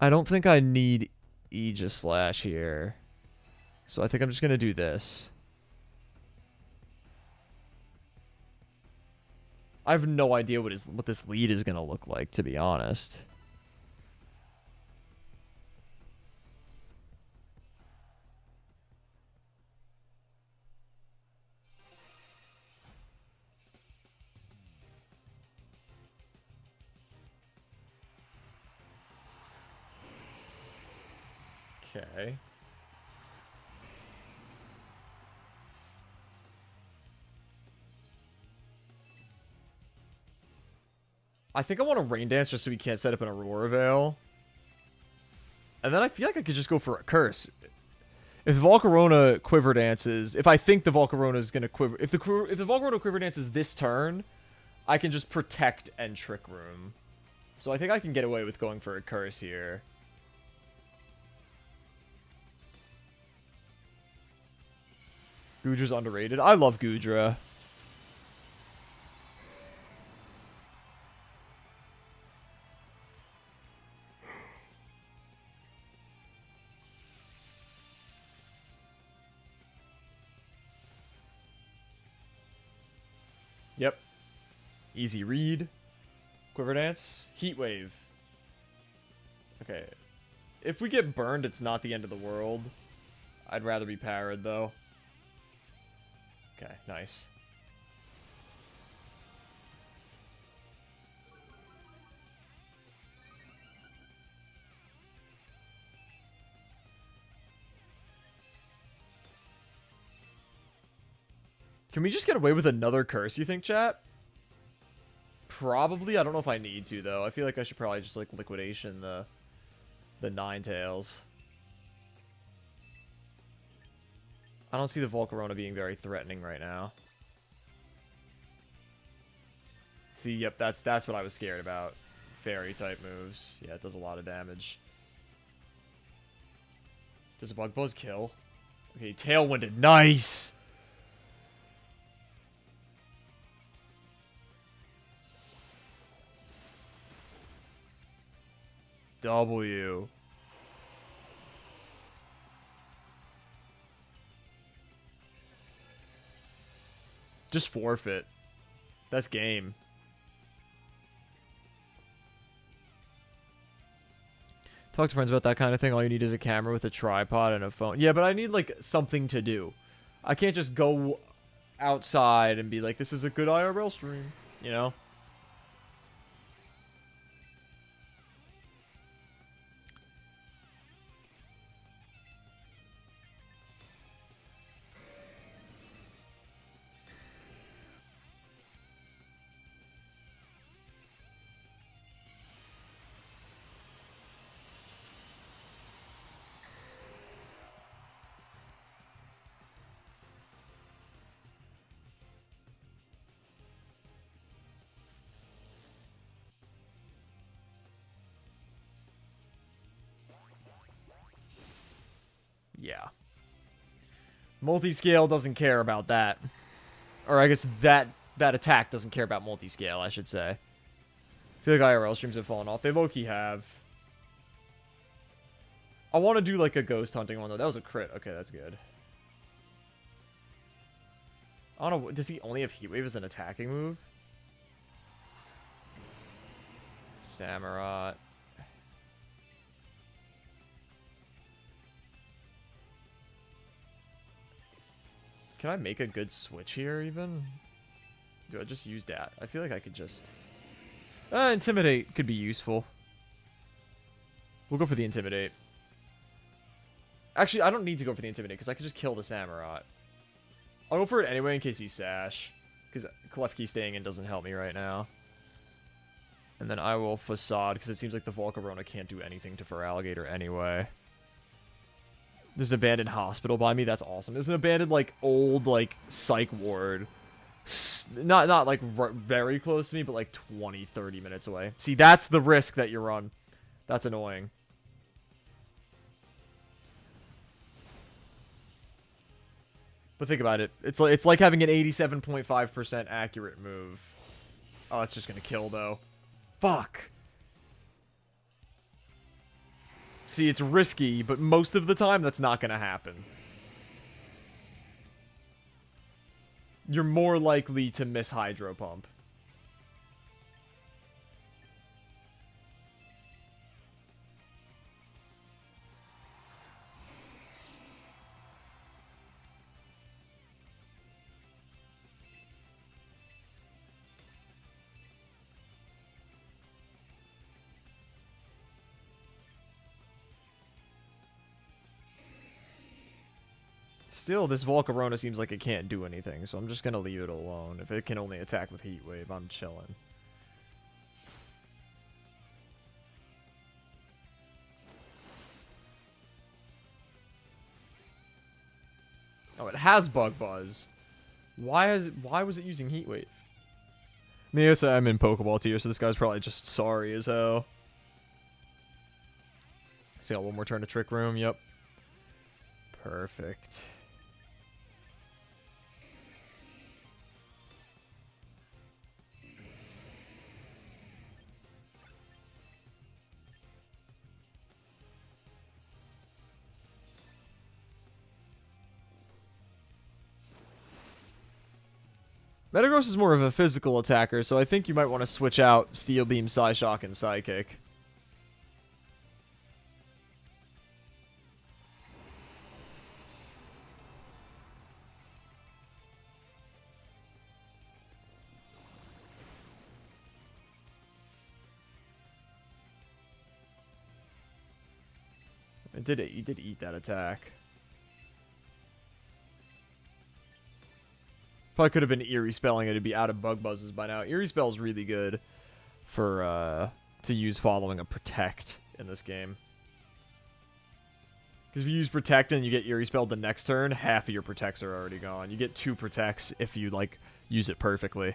I don't think I need Aegislash here. So I think I'm just going to do this. I have no idea what this lead is going to look like, to be honest. Okay. I think I want a Rain Dance just so we can't set up an Aurora Veil. And then I feel like I could just go for a Curse. If the Volcarona Quiver Dances, if I think the Volcarona is going to quiver, if the Volcarona Quiver Dances this turn, I can just protect and Trick Room. So I think I can get away with going for a Curse here. Goodra's underrated. I love Goodra. Yep. Easy read. Quiver Dance. Heat Wave. Okay. If we get burned, it's not the end of the world. I'd rather be parried, though. Okay, nice. Can we just get away with another curse, you think, chat? Probably. I don't know if I need to, though. I feel like I should probably just, like, Liquidation the Ninetales. I don't see the Volcarona being very threatening right now. See, yep, that's what I was scared about. Fairy-type moves. Yeah, it does a lot of damage. Does a Bug Buzz kill? Okay, Tailwinded. Nice! W. Just forfeit. That's game. Talk to friends about that kind of thing. All you need is a camera with a tripod and a phone. Yeah, but I need, like, something to do. I can't just go outside and be like, this is a good IRL stream, you know? Yeah. Multiscale doesn't care about that. Or I guess that attack doesn't care about multiscale, I should say. I feel like IRL streams have fallen off. They low-key have. I want to do like a ghost hunting one though. That was a crit. Okay, that's good. I don't know. Does he only have Heatwave as an attacking move? Samurott. Can I make a good switch here even? Do I just use that? I feel like I could just... Intimidate could be useful. We'll go for the Intimidate. Actually, I don't need to go for the Intimidate because I could just kill the Samurott. I'll go for it anyway in case he's Sash. Because Klefki staying in doesn't help me right now. And then I will Facade because it seems like the Volcarona can't do anything to Feraligatr anyway. There's an abandoned hospital by me. That's awesome. There's an abandoned, like, old, like, psych ward. Not like, very close to me, but, like, 20, 30 minutes away. See, that's the risk that you run. That's annoying. But think about it. It's like having an 87.5% accurate move. Oh, it's just gonna kill, though. Fuck. See, it's risky, but most of the time, that's not going to happen. You're more likely to miss Hydro Pump. Still, this Volcarona seems like it can't do anything, so I'm just gonna leave it alone. If it can only attack with Heat Wave, I'm chilling. Oh, it has Bug Buzz. Why was it using Heat Wave? Neos, I'm in Pokeball tier, so this guy's probably just sorry as hell. So got one more turn to Trick Room, yep. Perfect. Metagross is more of a physical attacker, so I think you might want to switch out Steel Beam, Psyshock, and Psychic. You did eat that attack. Probably could have been Eerie Spelling it to be out of Bug Buzzes by now. Eerie Spell's really good for to use following a Protect in this game. Because if you use Protect and you get Eerie Spelled the next turn, half of your Protects are already gone. You get 2 Protects if you, like, use it perfectly.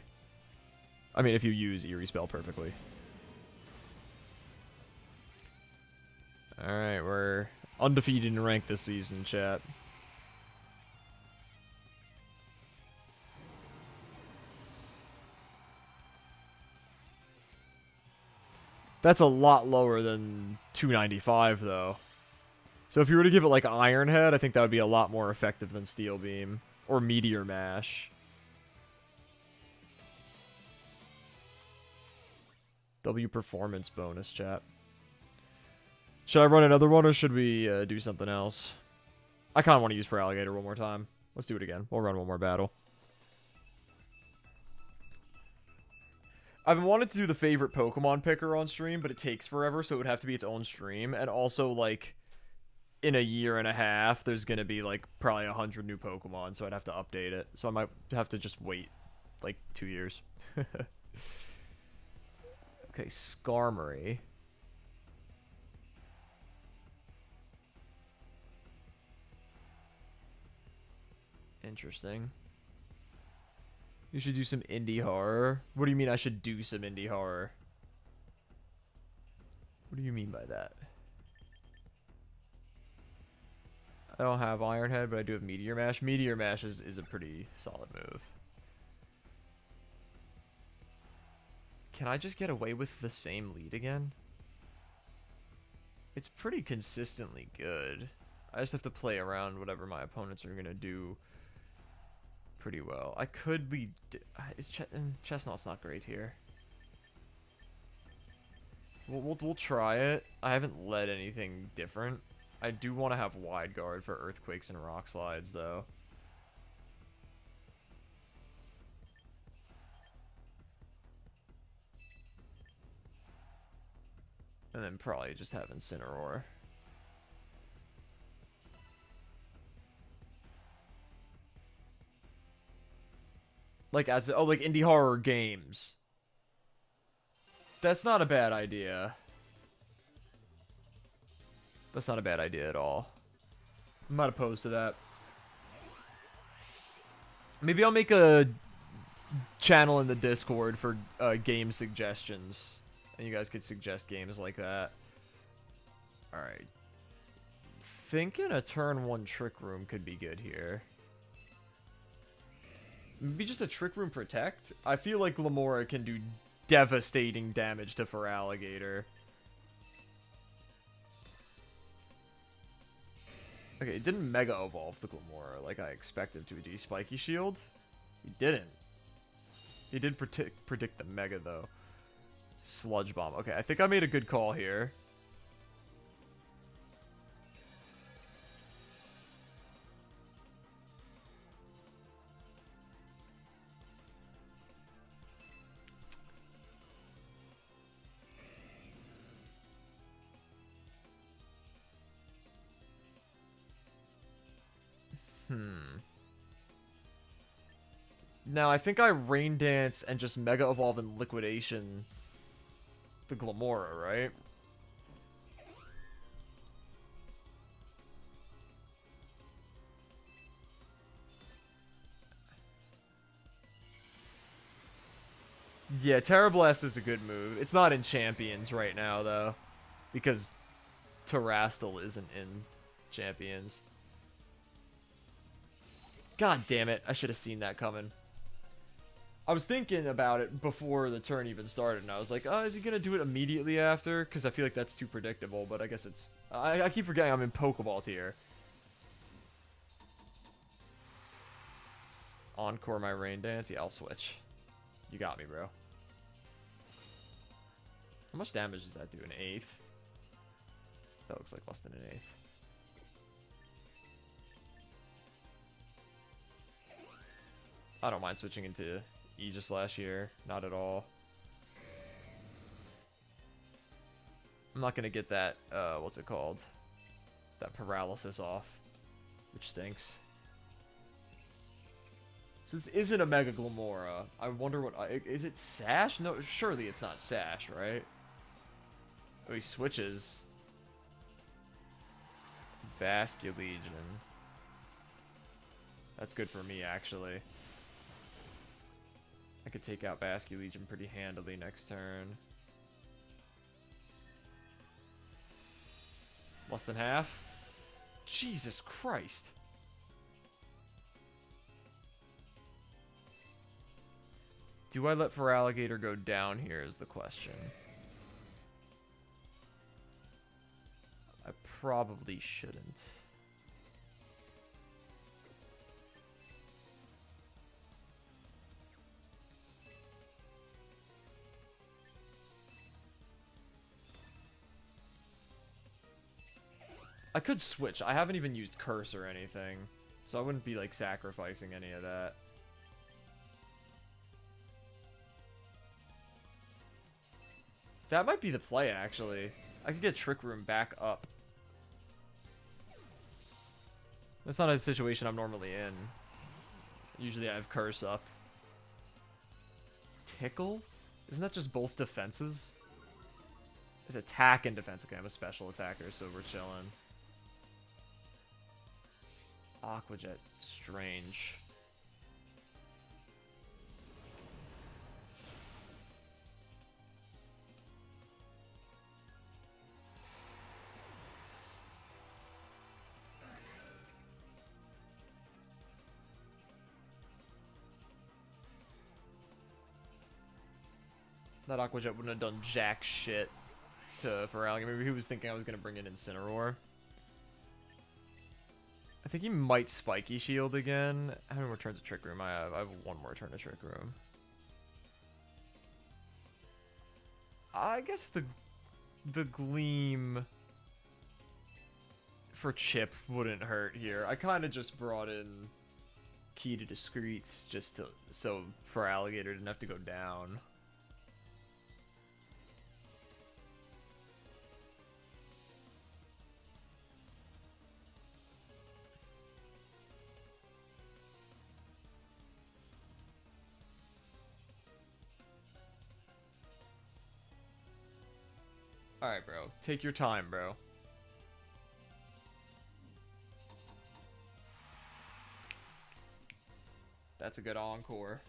I mean, if you use Eerie Spell perfectly. Alright, we're undefeated in rank this season, chat. That's a lot lower than 295, though. So if you were to give it, like, Iron Head, I think that would be a lot more effective than Steel Beam. Or Meteor Mash. W performance bonus, chat. Should I run another one or should we do something else? I kind of want to use Feraligatr one more time. Let's do it again. We'll run one more battle. I've been wanting to do the favorite Pokemon picker on stream, but it takes forever, so it would have to be its own stream. And also, like, in a year and a half, there's going to be, like, probably 100 new Pokemon, so I'd have to update it. So I might have to just wait, like, 2 years. Okay, Skarmory. Interesting. You should do some indie horror. What do you mean I should do some indie horror? What do you mean by that? I don't have Iron Head, but I do have Meteor Mash. Meteor Mash is a pretty solid move. Can I just get away with the same lead again? It's pretty consistently good. I just have to play around whatever my opponents are going to do pretty well. I could lead... Chestnut's not great here. We'll try it. I haven't led anything different. I do want to have Wide Guard for Earthquakes and Rock Slides, though. And then probably just have Incineroar. Like, like indie horror games. That's not a bad idea. That's not a bad idea at all. I'm not opposed to that. Maybe I'll make a channel in the Discord for game suggestions. And you guys could suggest games like that. Alright. Thinking a turn 1 Trick Room could be good here. Maybe just a Trick Room Protect? I feel like Glimmora can do devastating damage to Feraligatr. Okay, it didn't Mega Evolve the Glimmora like I expected to. Did he Spiky Shield? He didn't. He did predict the Mega, though. Sludge Bomb. Okay, I think I made a good call here. Now, I think I Rain Dance and just Mega Evolve and Liquidation the Glimmora, right? Yeah, Terra Blast is a good move. It's not in Champions right now, though. Because Terrastal isn't in Champions. God damn it. I should have seen that coming. I was thinking about it before the turn even started, and I was like, oh, is he going to do it immediately after? Because I feel like that's too predictable, but I guess it's... I keep forgetting I'm in Pokeball tier. Encore my Rain Dance? Yeah, I'll switch. You got me, bro. How much damage does that do? An eighth? That looks like less than an eighth. I don't mind switching into Aegis last year. Not at all. I'm not going to get that, what's it called? That paralysis off. Which stinks. So this isn't a Mega Glimmora. I wonder what... is it Sash? No, surely it's not Sash, right? Oh, he switches. Basculegion. That's good for me, actually. I could take out Basculegion pretty handily next turn. Less than half? Jesus Christ. Do I let Feraligatr go down here is the question. I probably shouldn't. I could switch. I haven't even used curse or anything, so I wouldn't be like sacrificing any of that. That might be the play, actually. I could get Trick Room back up. That's not a situation I'm normally in. Usually I have curse up. Tickle? Isn't that just both defenses? It's attack and defense. Okay, I'm a special attacker, so we're chilling. Aqua Jet. Strange. That Aqua Jet wouldn't have done jack shit to Feraligatr. Maybe he was thinking I was going to bring in Incineroar. I think he might Spiky Shield again. How many more turns of Trick Room I have? I have one more turn of Trick Room. I guess the Gleam for Chip wouldn't hurt here. I kind of just brought in Key to Discreets just to so Feraligatr didn't have to go down. Alright, bro. Take your time, bro. That's a good encore.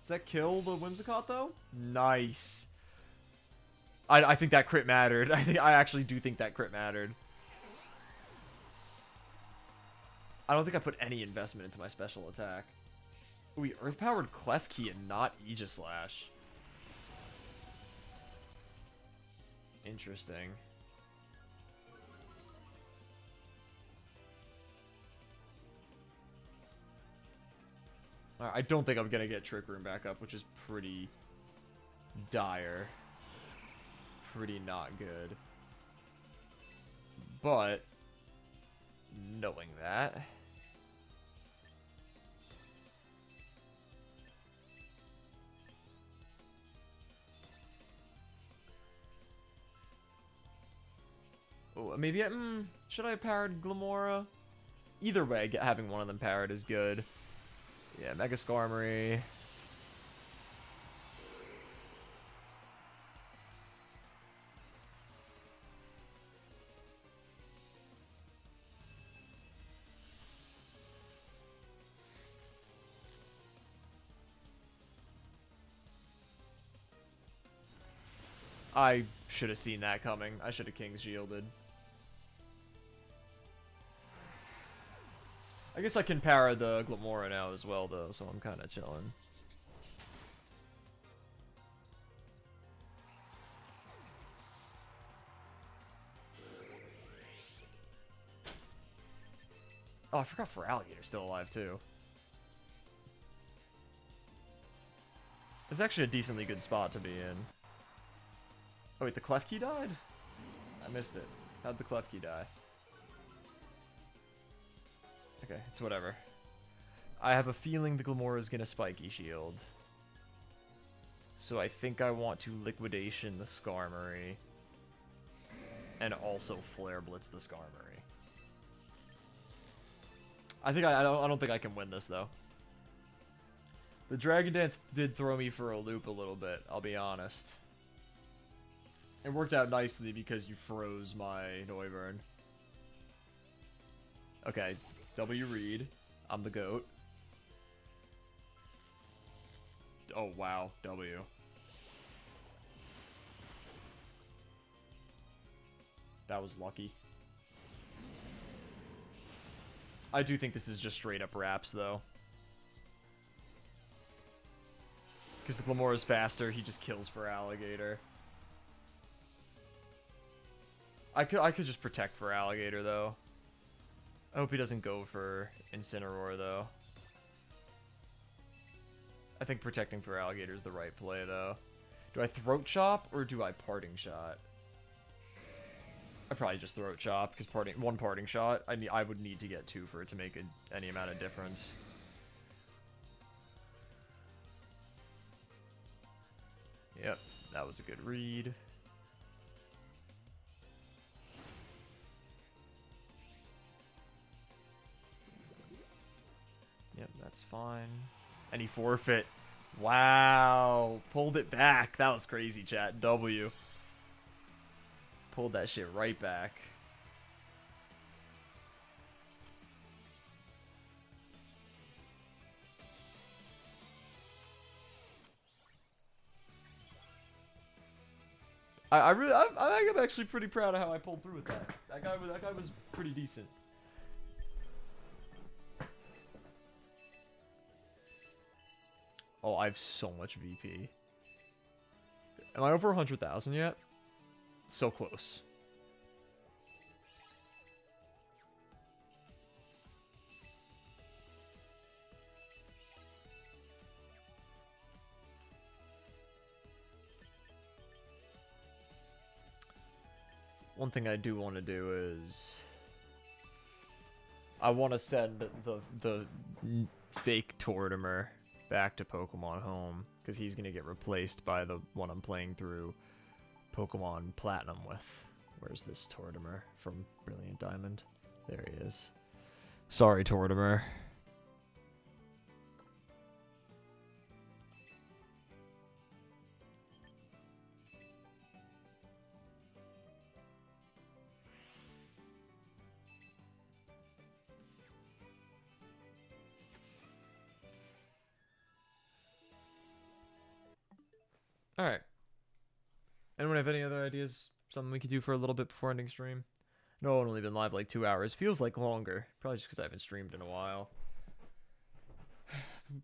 Does that kill the Whimsicott, though? Nice. I think that crit mattered. I actually do think that crit mattered. I don't think I put any investment into my special attack. We Earth-powered Klefki and not Aegislash. Interesting. Alright, I don't think I'm gonna get Trick Room back up, which is pretty dire. Pretty not good. But, knowing that... Oh, maybe should I have powered Glamora? Either way, having one of them powered is good. Yeah, Mega Skarmory. I should have seen that coming. I should have King's Shielded. I guess I can power the Glamora now as well, though, so I'm kind of chilling. Oh, I forgot Feraligator's still alive, too. It's actually a decently good spot to be in. Oh, wait, the Klefki died? I missed it. How'd the Klefki die? Okay, it's whatever. I have a feeling the Glamora is going to Spiky Shield. So I think I want to Liquidation the Skarmory. And also Flare Blitz the Skarmory. I don't think I can win this, though. The Dragon Dance did throw me for a loop a little bit, I'll be honest. It worked out nicely because you froze my Noivern. Okay, W read. I'm the GOAT. Oh, wow. W. That was lucky. I do think this is just straight up Wraps, though. Because the Glamora's faster, he just kills Feraligatr. I could just protect Feraligatr, though. I hope he doesn't go for Incineroar, though. I think protecting for alligator is the right play, though. Do I throat chop or do I parting shot? I probably just throat chop because one parting shot. I would need to get two for it to make any amount of difference. Yep, that was a good read. Yep, that's fine. And he forfeit. Wow. Pulled it back. That was crazy, chat. W. Pulled that shit right back. I think I'm actually pretty proud of how I pulled through with that. That guy was pretty decent. Oh, I have so much VP. Am I over 100,000 yet? So close. One thing I do want to do is I want to send the fake Tortimer back to Pokemon Home because he's gonna get replaced by the one I'm playing through Pokemon Platinum with. Where's this Tortimer from Brilliant Diamond? There he is. Sorry, Tortimer. Alright. Anyone have any other ideas? Something we could do for a little bit before ending stream? No, I've only been live like 2 hours. Feels like longer. Probably just because I haven't streamed in a while.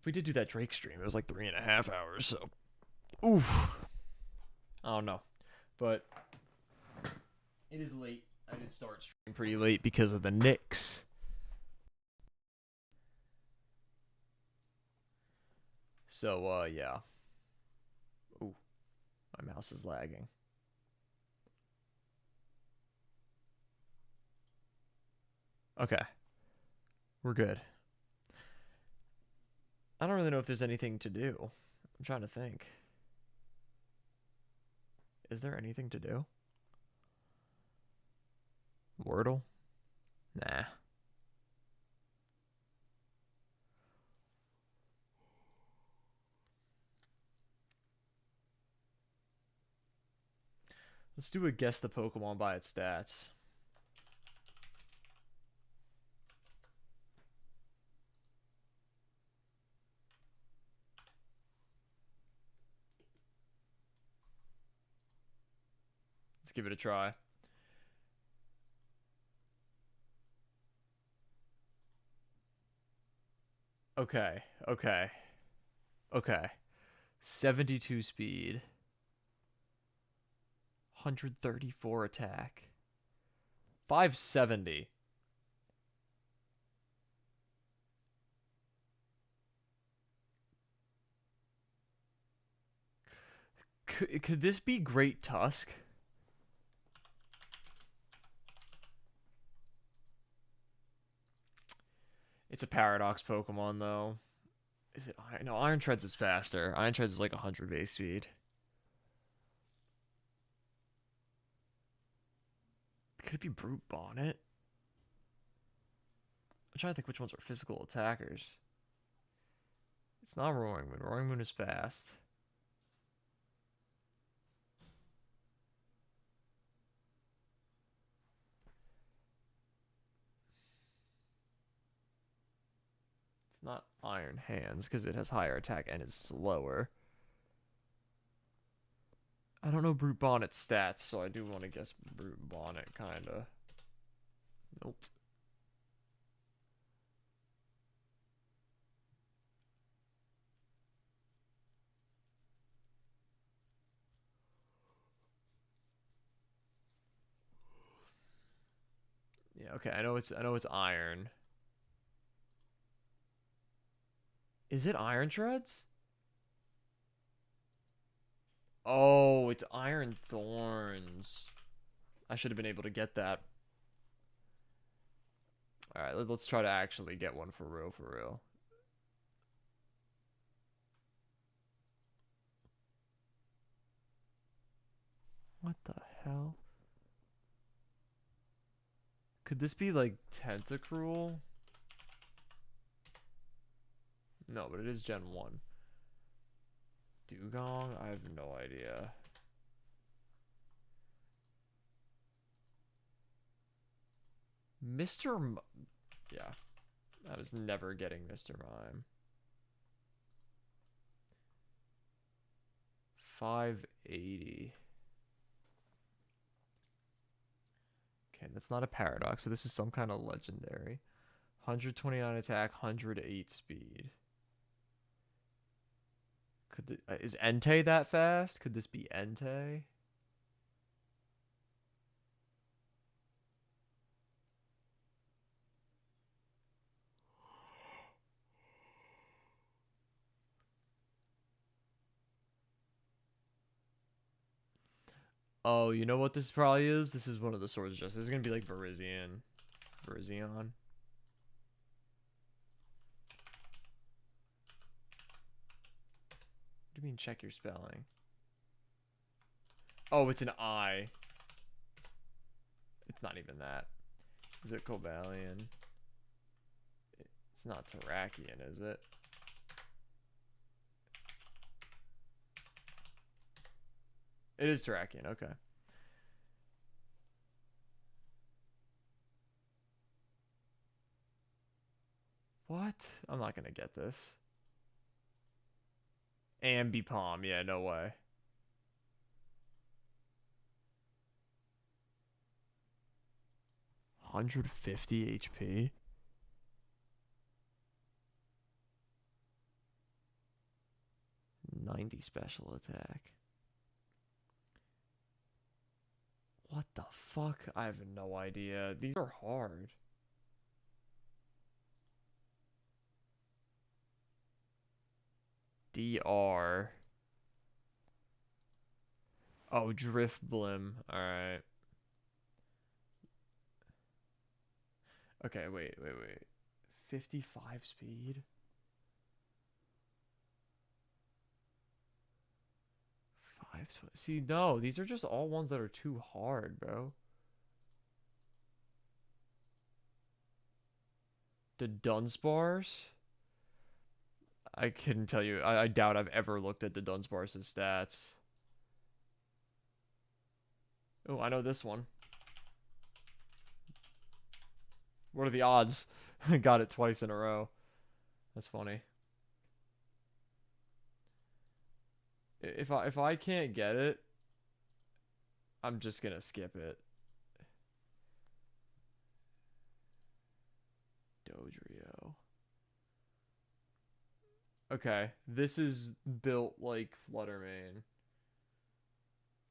We did do that Drake stream. It was like 3.5 hours, so... Oof. I don't know. But... it is late. I did start streaming pretty late because of the Knicks. So, yeah. Ooh. My mouse is lagging. Okay. We're good. I don't really know if there's anything to do. I'm trying to think. Is there anything to do? Wordle? Nah. Let's do a guess the Pokemon by its stats. Let's give it a try. Okay, okay, okay. 72 speed. 134 attack. 570. Could this be Great Tusk? It's a Paradox Pokemon, though. Is it Iron? No, Iron Treads is faster. Iron Treads is like 100 base speed. Could it be Brute Bonnet? I'm trying to think which ones are physical attackers. It's not Roaring Moon. Roaring Moon is fast. It's not Iron Hands because it has higher attack and is slower. I don't know Brute Bonnet's stats, so I do want to guess Brute Bonnet, kinda. Nope. Yeah, okay, I know it's Iron. Is it Iron Treads? Oh, it's Iron Thorns. I should have been able to get that. Alright, let's try to actually get one for real, for real. What the hell? Could this be like Tentacruel? No, but it is Gen 1. Dugong? I have no idea. Mr. Yeah. I was never getting Mr. Mime. 580. Okay, that's not a paradox, so this is some kind of legendary. 129 attack, 108 speed. Is Entei that fast? Could this be Entei? Oh, you know what this probably is? This is one of the swords just. This is gonna be like Virizion. Virizion. What do you mean check your spelling? Oh, it's an I. It's not even that. Is it Cobalion? It's not Terrakion, is it? It is Terrakion, okay. What? I'm not gonna get this. Ambipom, yeah, no way. $150 HP? $90 special attack. What the fuck? I have no idea. These are hard. DR. Oh, Driftblim. Alright. Okay, wait. 55 speed? 5. See, no, these are just all ones that are too hard, bro. The Dunsparce? I couldn't tell you. I doubt I've ever looked at the Dunsparce's stats. Oh, I know this one. What are the odds? Got it twice in a row. That's funny. If I can't get it, I'm just gonna skip it. Dodrio. Okay, this is built like Fluttermane.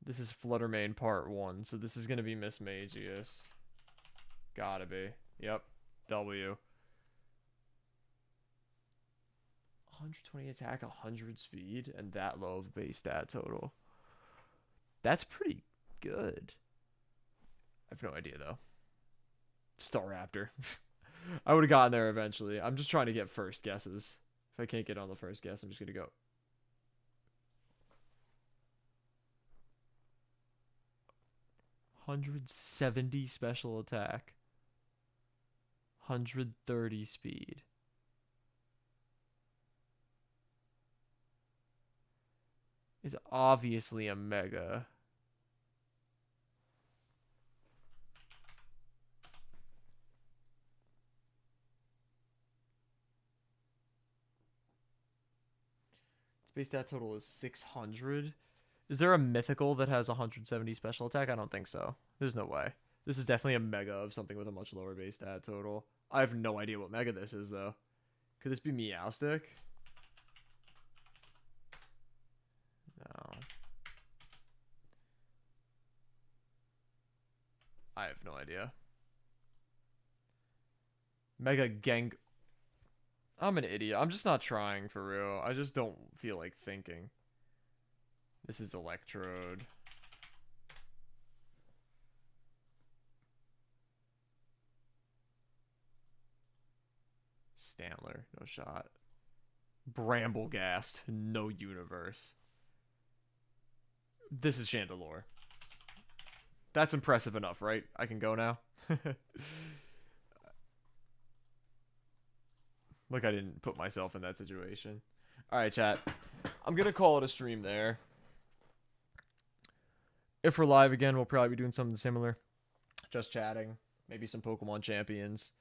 This is Fluttermane Part 1, so this is gonna be Mismagius. Gotta be. Yep. W. 120 attack, 100 speed, and that low of base stat total. That's pretty good. I have no idea, though. Staraptor. I would have gotten there eventually. I'm just trying to get first guesses. If I can't get on the first guess, I'm just going to go. $170 special attack. 130 speed. It's obviously a mega. Its base stat total is 600. Is there a mythical that has 170 special attack? I don't think so. There's no way. This is definitely a mega of something with a much lower base stat total. I have no idea what mega this is, though. Could this be Meowstic? No. I have no idea. Mega Gang. I'm an idiot. I'm just not trying for real. I just don't feel like thinking. This is Electrode. Stantler, no shot. Bramblegast, no universe. This is Chandelure. That's impressive enough, right? I can go now. Look, I didn't put myself in that situation. Alright, chat. I'm gonna call it a stream there. If we're live again, we'll probably be doing something similar. Just chatting. Maybe some Pokemon Champions.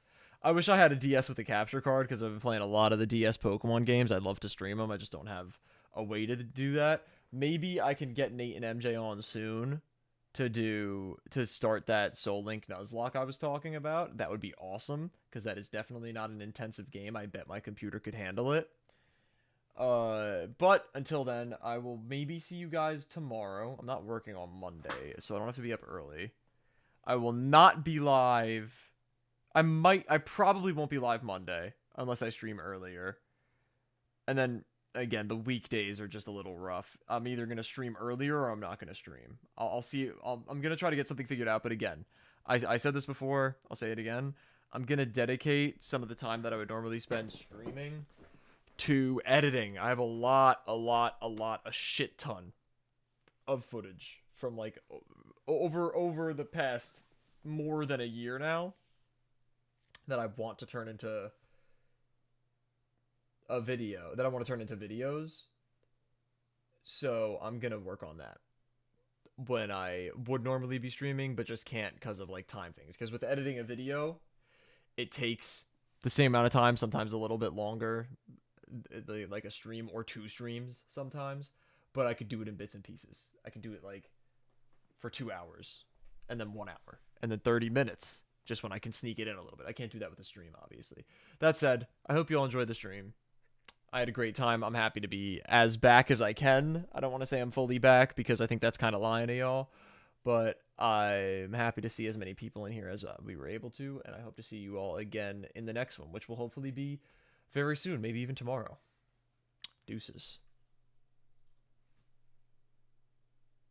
I wish I had a DS with a capture card because I've been playing a lot of the DS Pokemon games. I'd love to stream them. I just don't have a way to do that. Maybe I can get Nate and MJ on soon to start that Soul Link Nuzlocke I was talking about. That would be awesome because that is definitely not an intensive game. I bet my computer could handle it. But until then, I will maybe see you guys tomorrow. I'm not working on Monday, so I don't have to be up early. I will not be live. I probably won't be live Monday unless I stream earlier. And then again, the weekdays are just a little rough. I'm either going to stream earlier or I'm not going to stream. I'll see. I'm going to try to get something figured out. But again, I said this before. I'll say it again. I'm going to dedicate some of the time that I would normally spend streaming to editing. I have a shit ton of footage from like over the past more than a year now that I want to turn into a video, that I want to turn into videos. So I'm gonna work on that when I would normally be streaming, but just can't because of like time things. Because with editing a video, it takes the same amount of time, sometimes a little bit longer, like a stream or 2 streams sometimes. But I could do it in bits and pieces. I could do it like for 2 hours, and then 1 hour, and then 30 minutes, just when I can sneak it in a little bit. I can't do that with a stream, obviously. That said, I hope you all enjoyed the stream. I had a great time. I'm happy to be as back as I can. I don't want to say I'm fully back because I think that's kind of lying to y'all. But I'm happy to see as many people in here as we were able to. And I hope to see you all again in the next one, which will hopefully be very soon, maybe even tomorrow. Deuces.